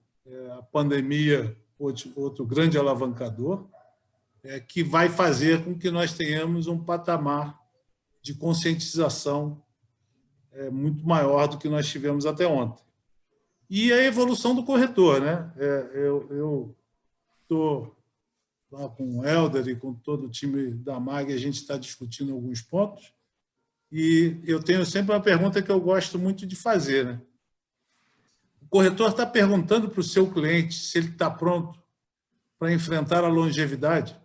S2: a pandemia, outro grande alavancador, que vai fazer com que nós tenhamos um patamar de conscientização muito maior do que nós tivemos até ontem. E a evolução do corretor, né? Eu estou lá com o Helder e com todo o time da MAG, a gente está discutindo alguns pontos, e eu tenho sempre uma pergunta que eu gosto muito de fazer, né? O corretor está perguntando para o seu cliente se ele está pronto para enfrentar a longevidade.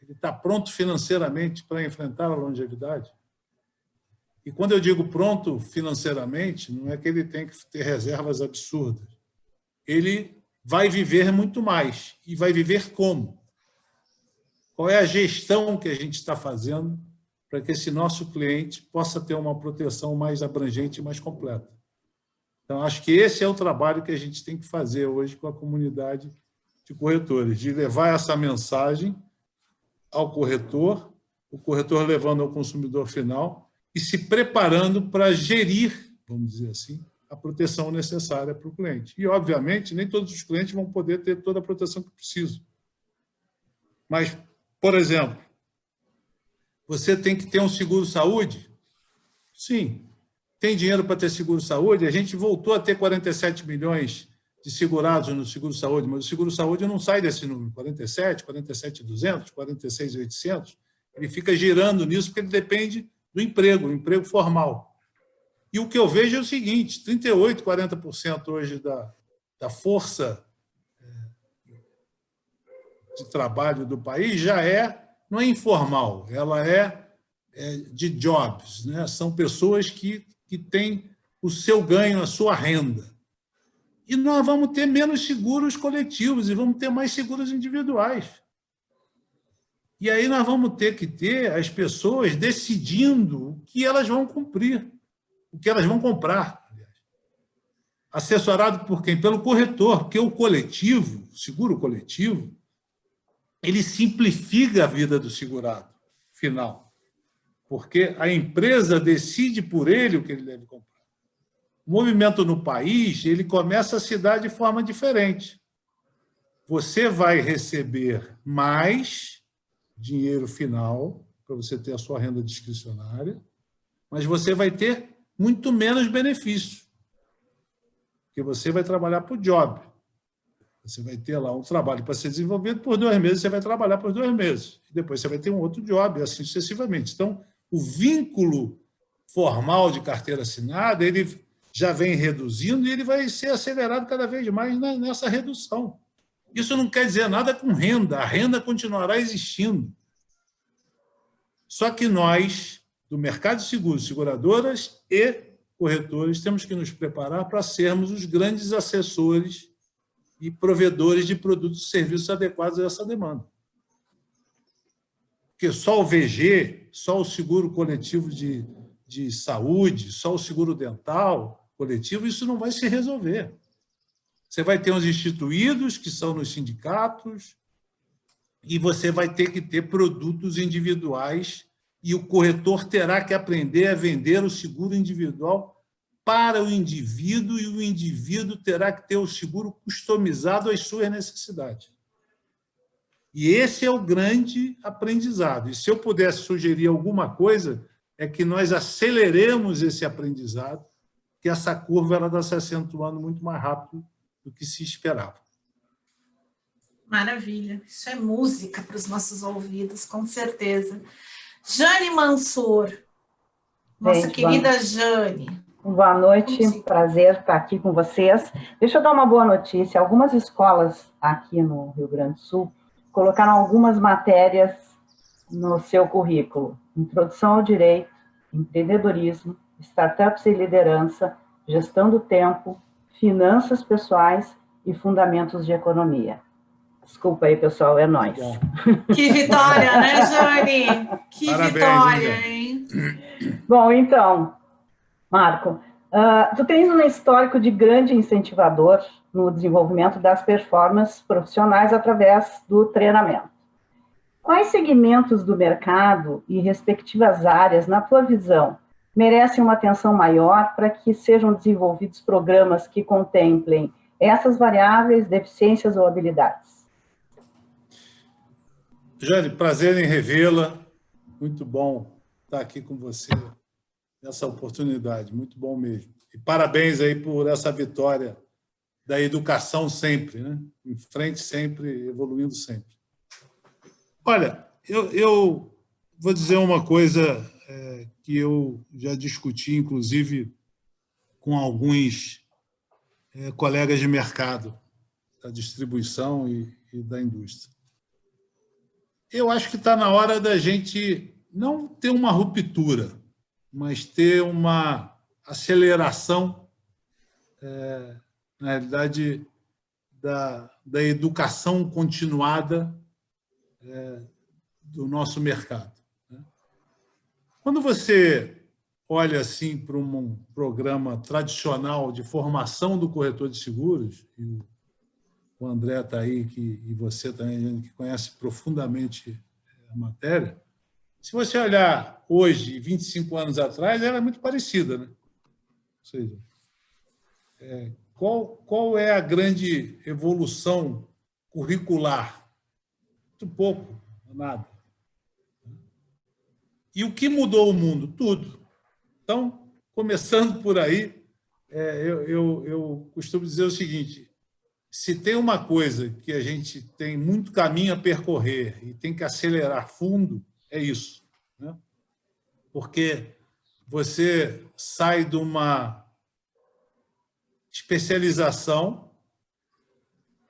S2: Ele está pronto financeiramente para enfrentar a longevidade. E quando eu digo pronto financeiramente, não é que ele tem que ter reservas absurdas. Ele vai viver muito mais. E vai viver como? Qual é a gestão que a gente está fazendo para que esse nosso cliente possa ter uma proteção mais abrangente e mais completa? Então, acho que esse é o trabalho que a gente tem que fazer hoje com a comunidade de corretores, de levar essa mensagem ao corretor, o corretor levando ao consumidor final e se preparando para gerir, vamos dizer assim, a proteção necessária para o cliente. E, obviamente, nem todos os clientes vão poder ter toda a proteção que precisam. Mas, por exemplo, você tem que ter um seguro-saúde? Sim. Tem dinheiro para ter seguro-saúde? A gente voltou a ter 47 milhões de segurados no seguro-saúde, mas o seguro-saúde não sai desse número, 47, 47.200, 46.800, ele fica girando nisso porque ele depende do emprego, o emprego formal. E o que eu vejo é o seguinte, 38%, 40% hoje da força de trabalho do país já não é informal, ela é de jobs, né? São pessoas que têm o seu ganho, a sua renda. E nós vamos ter menos seguros coletivos e vamos ter mais seguros individuais. E aí nós vamos ter que ter as pessoas decidindo o que elas vão cumprir, o que elas vão comprar. Assessorado por quem? Pelo corretor, porque o coletivo, o seguro coletivo, ele simplifica a vida do segurado final, porque a empresa decide por ele o que ele deve comprar. O movimento no país ele começa a se dar de forma diferente. Você vai receber mais dinheiro final para você ter a sua renda discricionária, mas você vai ter muito menos benefício, porque você vai trabalhar por job. Você vai ter lá um trabalho para ser desenvolvido, por 2 meses você vai trabalhar por 2 meses. Depois você vai ter um outro job, e assim sucessivamente. Então, o vínculo formal de carteira assinada, ele já vem reduzindo e ele vai ser acelerado cada vez mais nessa redução. Isso não quer dizer nada com renda, a renda continuará existindo. Só que nós, do mercado de seguros, seguradoras e corretores, temos que nos preparar para sermos os grandes assessores e provedores de produtos e serviços adequados a essa demanda. Porque só o VG, só o seguro coletivo de saúde, só o seguro dental coletivo, isso não vai se resolver. Você vai ter os instituídos, que são nos sindicatos, e você vai ter que ter produtos individuais, e o corretor terá que aprender a vender o seguro individual para o indivíduo, e o indivíduo terá que ter o seguro customizado às suas necessidades. E esse é o grande aprendizado. E se eu pudesse sugerir alguma coisa, é que nós aceleremos esse aprendizado, que essa curva ela está se acentuando muito mais rápido do que se esperava.
S1: Maravilha. Isso é música para os nossos ouvidos, com certeza. Jane Mansur, nossa
S5: Gente,
S1: querida Jane.
S5: Boa noite, prazer estar aqui com vocês. Deixa eu dar uma boa notícia. Algumas escolas aqui no Rio Grande do Sul colocaram algumas matérias no seu currículo. Introdução ao direito, empreendedorismo, startups e liderança, gestão do tempo, finanças pessoais e fundamentos de economia. Desculpa aí, pessoal, é nóis.
S1: Que vitória, né, Jane? Que
S2: Parabéns,
S1: vitória, hein?
S5: Bom, então, Marco, tu tens um histórico de grande incentivador no desenvolvimento das performances profissionais através do treinamento. Quais segmentos do mercado e respectivas áreas, na tua visão, merecem uma atenção maior para que sejam desenvolvidos programas que contemplem essas variáveis, deficiências ou habilidades?
S2: Jane, prazer em revê-la. Muito bom estar aqui com você nessa oportunidade. Muito bom mesmo. E parabéns aí por essa vitória da educação sempre, né? Em frente sempre, evoluindo sempre. Olha, eu vou dizer uma coisa que eu já discuti, inclusive, com alguns colegas de mercado da distribuição e da indústria. Eu acho que está na hora da gente não ter uma ruptura, mas ter uma aceleração, na realidade, da educação continuada do nosso mercado. Quando você olha assim para um programa tradicional de formação do corretor de seguros, e o André está aí, e você também, que conhece profundamente a matéria, se você olhar hoje, 25 anos atrás, ela é muito parecida, né? Ou seja, qual é a grande evolução curricular? Muito pouco, nada. E o que mudou o mundo? Tudo. Então, começando por aí, eu costumo dizer o seguinte: se tem uma coisa que a gente tem muito caminho a percorrer e tem que acelerar fundo, é isso, né? porque você sai de uma especialização,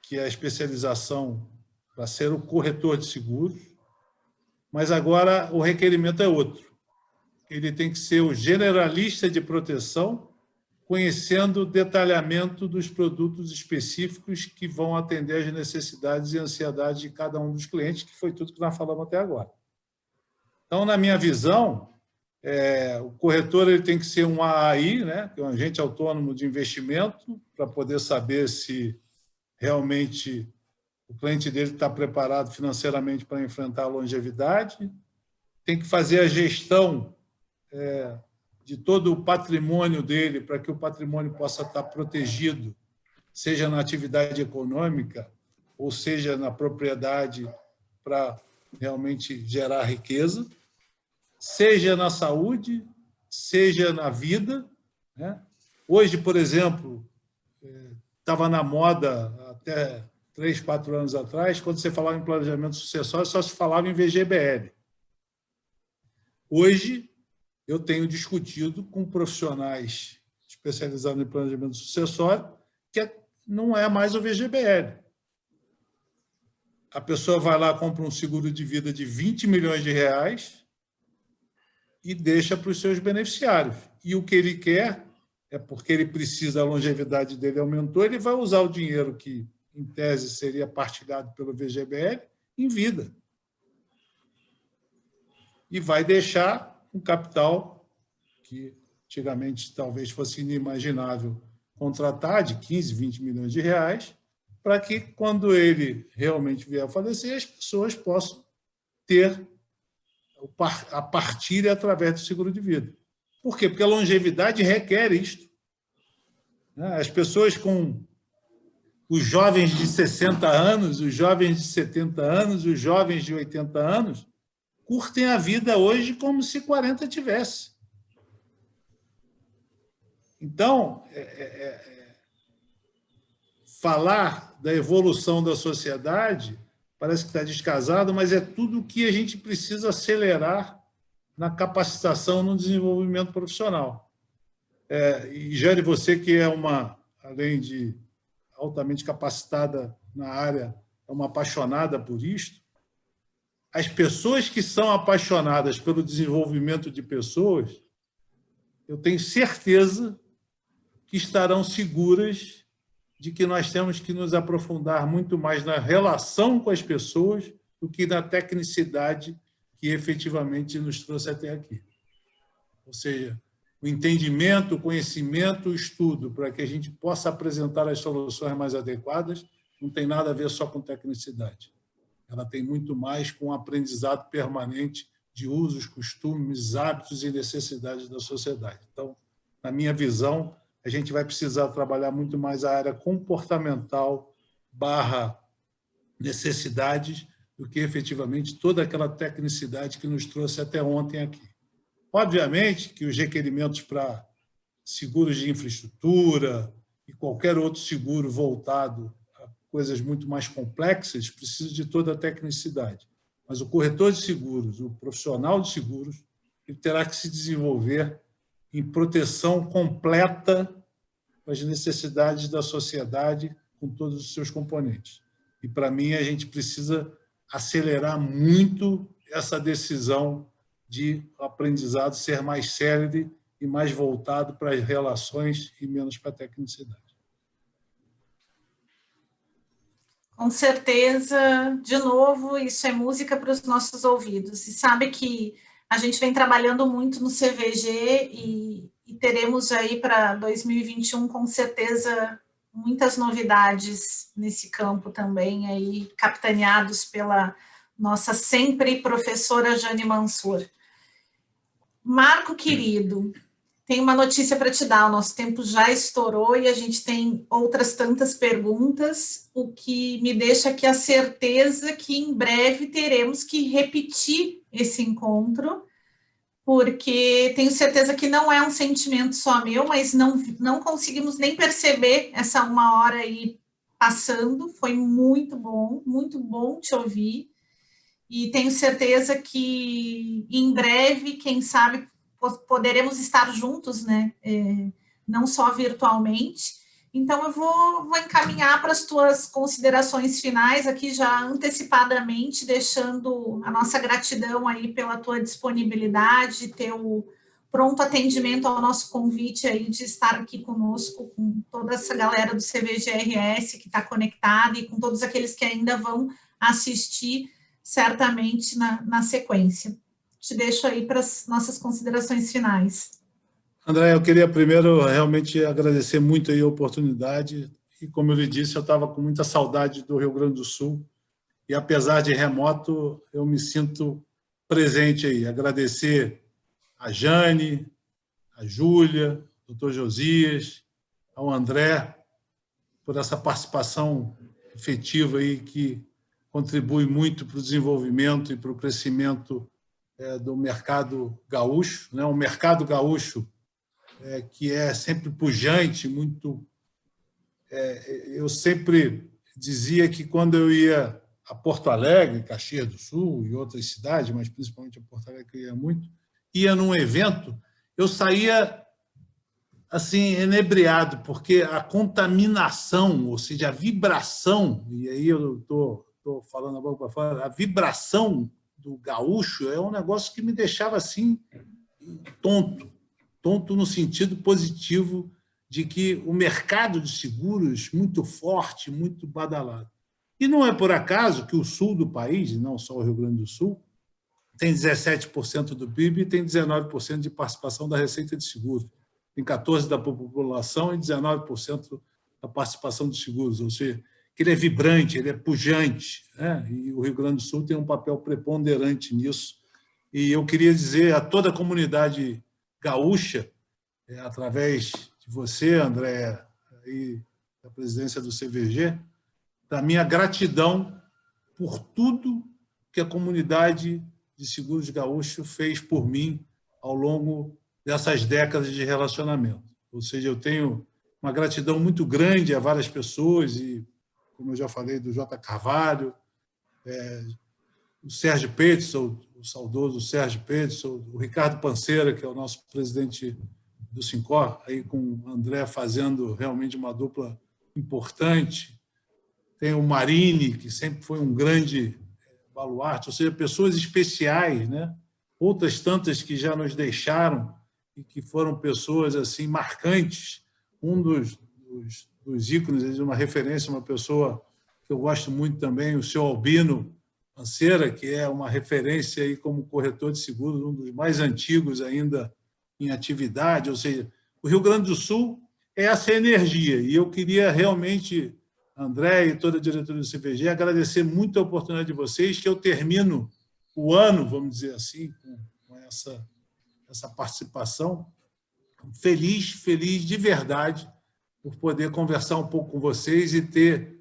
S2: que é a especialização para ser o corretor de seguros, mas agora o requerimento é outro. Ele tem que ser o generalista de proteção, conhecendo o detalhamento dos produtos específicos que vão atender às necessidades e ansiedades de cada um dos clientes, que foi tudo que nós falamos até agora. Então, na minha visão, o corretor ele tem que ser um AI, né, que é um agente autônomo de investimento, para poder saber se realmente o cliente dele está preparado financeiramente para enfrentar a longevidade, tem que fazer a gestão de todo o patrimônio dele, para que o patrimônio possa estar protegido, seja na atividade econômica, ou seja na propriedade, para realmente gerar riqueza, seja na saúde, seja na vida, né? Hoje, por exemplo, estava na moda até 3, 4 anos atrás, quando você falava em planejamento sucessório, só se falava em VGBL. Hoje, eu tenho discutido com profissionais especializados em planejamento sucessório que não é mais o VGBL. A pessoa vai lá, compra um seguro de vida de 20 milhões de reais e deixa para os seus beneficiários. E o que ele quer é porque ele precisa, a longevidade dele aumentou, ele vai usar o dinheiro que, em tese, seria partilhado pelo VGBL em vida. E vai deixar um capital que antigamente talvez fosse inimaginável contratar, de 15, 20 milhões de reais, para que, quando ele realmente vier a falecer, as pessoas possam ter a partilha através do seguro de vida. Por quê? Porque a longevidade requer isto. As pessoas com os jovens de 60 anos, os jovens de 70 anos, os jovens de 80 anos, curtem a vida hoje como se 40 tivesse. Então, falar da evolução da sociedade parece que está descasado, mas é tudo o que a gente precisa acelerar na capacitação, no desenvolvimento profissional. E, Jane, você que é além de altamente capacitada na área, é uma apaixonada por isto, as pessoas que são apaixonadas pelo desenvolvimento de pessoas, eu tenho certeza que estarão seguras de que nós temos que nos aprofundar muito mais na relação com as pessoas do que na tecnicidade que efetivamente nos trouxe até aqui. Ou seja, o entendimento, o conhecimento, o estudo, para que a gente possa apresentar as soluções mais adequadas, não tem nada a ver só com tecnicidade. Ela tem muito mais com o aprendizado permanente de usos, costumes, hábitos e necessidades da sociedade. Então, na minha visão, a gente vai precisar trabalhar muito mais a área comportamental / necessidades do que, efetivamente, toda aquela tecnicidade que nos trouxe até ontem aqui. Obviamente que os requerimentos para seguros de infraestrutura e qualquer outro seguro voltado coisas muito mais complexas, precisa de toda a tecnicidade. Mas o corretor de seguros, o profissional de seguros, ele terá que se desenvolver em proteção completa das necessidades da sociedade com todos os seus componentes. E, para mim, a gente precisa acelerar muito essa decisão de o aprendizado ser mais célere e mais voltado para as relações e menos para a tecnicidade.
S1: Com certeza, de novo, isso é música para os nossos ouvidos. E sabe que a gente vem trabalhando muito no CVG e teremos aí para 2021, com certeza, muitas novidades nesse campo também, aí capitaneados pela nossa sempre professora Jane Mansur. Marco, querido, tem uma notícia para te dar. O nosso tempo já estourou e a gente tem outras tantas perguntas, o que me deixa aqui a certeza que em breve teremos que repetir esse encontro, porque tenho certeza que não é um sentimento só meu, mas não conseguimos nem perceber essa 1 hora aí passando. Foi muito bom te ouvir. e tenho certeza que em breve, quem sabe, poderemos estar juntos, né? Não só virtualmente. Então, eu vou encaminhar para as tuas considerações finais aqui já antecipadamente, deixando a nossa gratidão aí pela tua disponibilidade, teu pronto atendimento ao nosso convite aí de estar aqui conosco, com toda essa galera do CVGRS que está conectada e com todos aqueles que ainda vão assistir certamente na sequência. Te deixo aí para as nossas considerações finais.
S2: André, eu queria primeiro realmente agradecer muito aí a oportunidade e, como eu lhe disse, eu estava com muita saudade do Rio Grande do Sul e, apesar de remoto, eu me sinto presente aí. Agradecer a Jane, a Júlia, o Dr. Josias, ao André, por essa participação efetiva aí que contribui muito para o desenvolvimento e para o crescimento do mercado gaúcho, né? Um mercado gaúcho que é sempre pujante, muito... eu sempre dizia que quando eu ia a Porto Alegre, Caxias do Sul e outras cidades, mas principalmente a Porto Alegre, que eu ia muito, ia num evento, eu saía assim, enebriado, porque a contaminação, ou seja, a vibração, e aí eu estou falando a boca para fora, a vibração do gaúcho é um negócio que me deixava assim tonto no sentido positivo de que o mercado de seguros muito forte, muito badalado. E não é por acaso que o sul do país, não só o Rio Grande do Sul, tem 17% do PIB e tem 19% de participação da receita de seguros. Tem 14% da população e 19% da participação dos seguros, ou seja, que ele é vibrante, ele é pujante, né? E o Rio Grande do Sul tem um papel preponderante nisso. E eu queria dizer a toda a comunidade gaúcha, através de você, André, e da presidência do CVG, da minha gratidão por tudo que a comunidade de seguros gaúcho fez por mim ao longo dessas décadas de relacionamento. Ou seja, eu tenho uma gratidão muito grande a várias pessoas, e, como eu já falei, do J. Carvalho, o Sérgio Peterson, o saudoso Sérgio Peterson, o Ricardo Panceira, que é o nosso presidente do Sincor, aí com o André fazendo realmente uma dupla importante. Tem o Marini, que sempre foi um grande baluarte, ou seja, pessoas especiais, né? Outras tantas que já nos deixaram e que foram pessoas assim marcantes. Um dos ícones, uma referência, uma pessoa que eu gosto muito também, o seu Albino Panceira, que é uma referência aí como corretor de seguros, um dos mais antigos ainda em atividade. Ou seja, o Rio Grande do Sul é essa energia. E eu queria realmente, André e toda a diretoria do CVG, agradecer muito a oportunidade de vocês, que eu termino o ano, vamos dizer assim, com essa participação, feliz de verdade, por poder conversar um pouco com vocês e ter,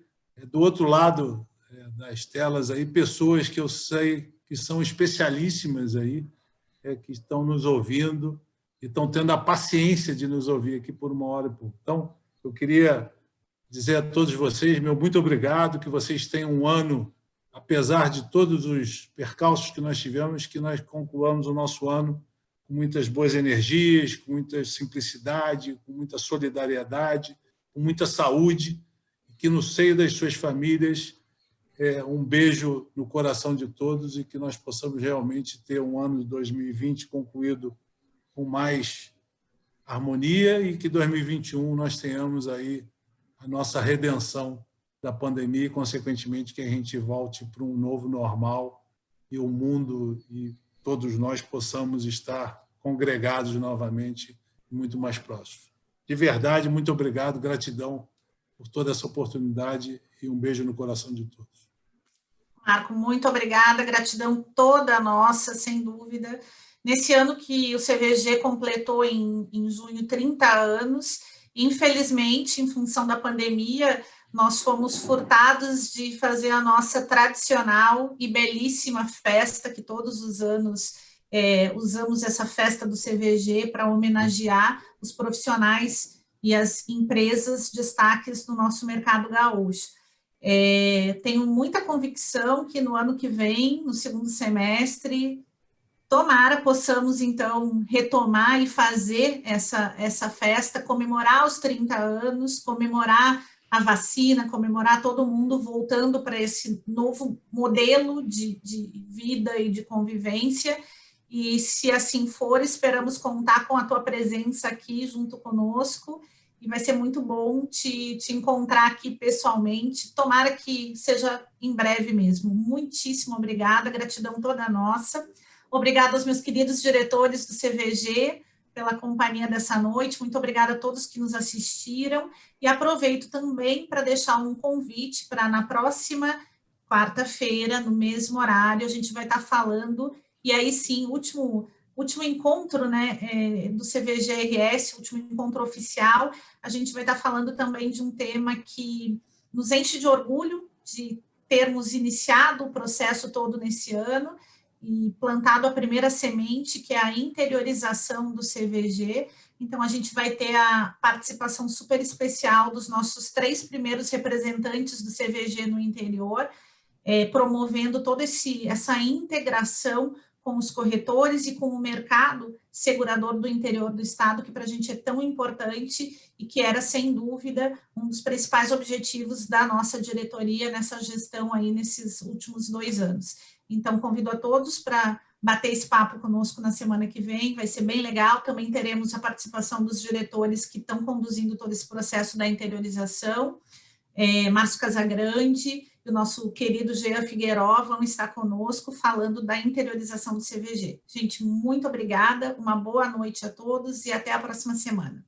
S2: do outro lado das telas, aí, pessoas que eu sei que são especialíssimas aí, que estão nos ouvindo e estão tendo a paciência de nos ouvir aqui por uma hora e pouco. Então, eu queria dizer a todos vocês, meu muito obrigado, que vocês tenham um ano, apesar de todos os percalços que nós tivemos, que nós concluamos o nosso ano com muitas boas energias, com muita simplicidade, com muita solidariedade, com muita saúde, e que no seio das suas famílias, um beijo no coração de todos e que nós possamos realmente ter um ano de 2020 concluído com mais harmonia e que 2021 nós tenhamos aí a nossa redenção da pandemia e, consequentemente, que a gente volte para um novo normal e o mundo e todos nós possamos estar congregados novamente e muito mais próximos. De verdade, muito obrigado, gratidão por toda essa oportunidade e um beijo no coração de todos.
S1: Marco, muito obrigada, gratidão toda nossa, sem dúvida. Nesse ano que o CVG completou em junho 30 anos, infelizmente, em função da pandemia, nós fomos furtados de fazer a nossa tradicional e belíssima festa, que todos os anos usamos essa festa do CVG para homenagear os profissionais e as empresas destaques do nosso mercado gaúcho. Tenho muita convicção que no ano que vem, no segundo semestre, tomara possamos, então, retomar e fazer essa festa, comemorar os 30 anos, comemorar a vacina, comemorar todo mundo voltando para esse novo modelo de vida e de convivência. E, se assim for, esperamos contar com a tua presença aqui junto conosco, e vai ser muito bom te encontrar aqui pessoalmente. Tomara que seja em breve mesmo. Muitíssimo obrigada, gratidão toda nossa. Obrigada aos meus queridos diretores do CVG pela companhia dessa noite. Muito obrigada a todos que nos assistiram. E aproveito também para deixar um convite para na próxima quarta-feira, no mesmo horário, a gente vai estar falando, e aí sim, último encontro, né, do CVG-RS, último encontro oficial, a gente vai estar falando também de um tema que nos enche de orgulho de termos iniciado o processo todo nesse ano, e plantado a primeira semente, que é a interiorização do CVG. Então, a gente vai ter a participação super especial dos nossos 3 primeiros representantes do CVG no interior, promovendo toda essa integração com os corretores e com o mercado segurador do interior do estado, que para a gente é tão importante e que era, sem dúvida, um dos principais objetivos da nossa diretoria nessa gestão aí nesses últimos 2 anos. Então, convido a todos para bater esse papo conosco na semana que vem, vai ser bem legal. Também teremos a participação dos diretores que estão conduzindo todo esse processo da interiorização, Márcio Casagrande e o nosso querido Jean Figueiró vão estar conosco falando da interiorização do CVG. Gente, muito obrigada, uma boa noite a todos e até a próxima semana.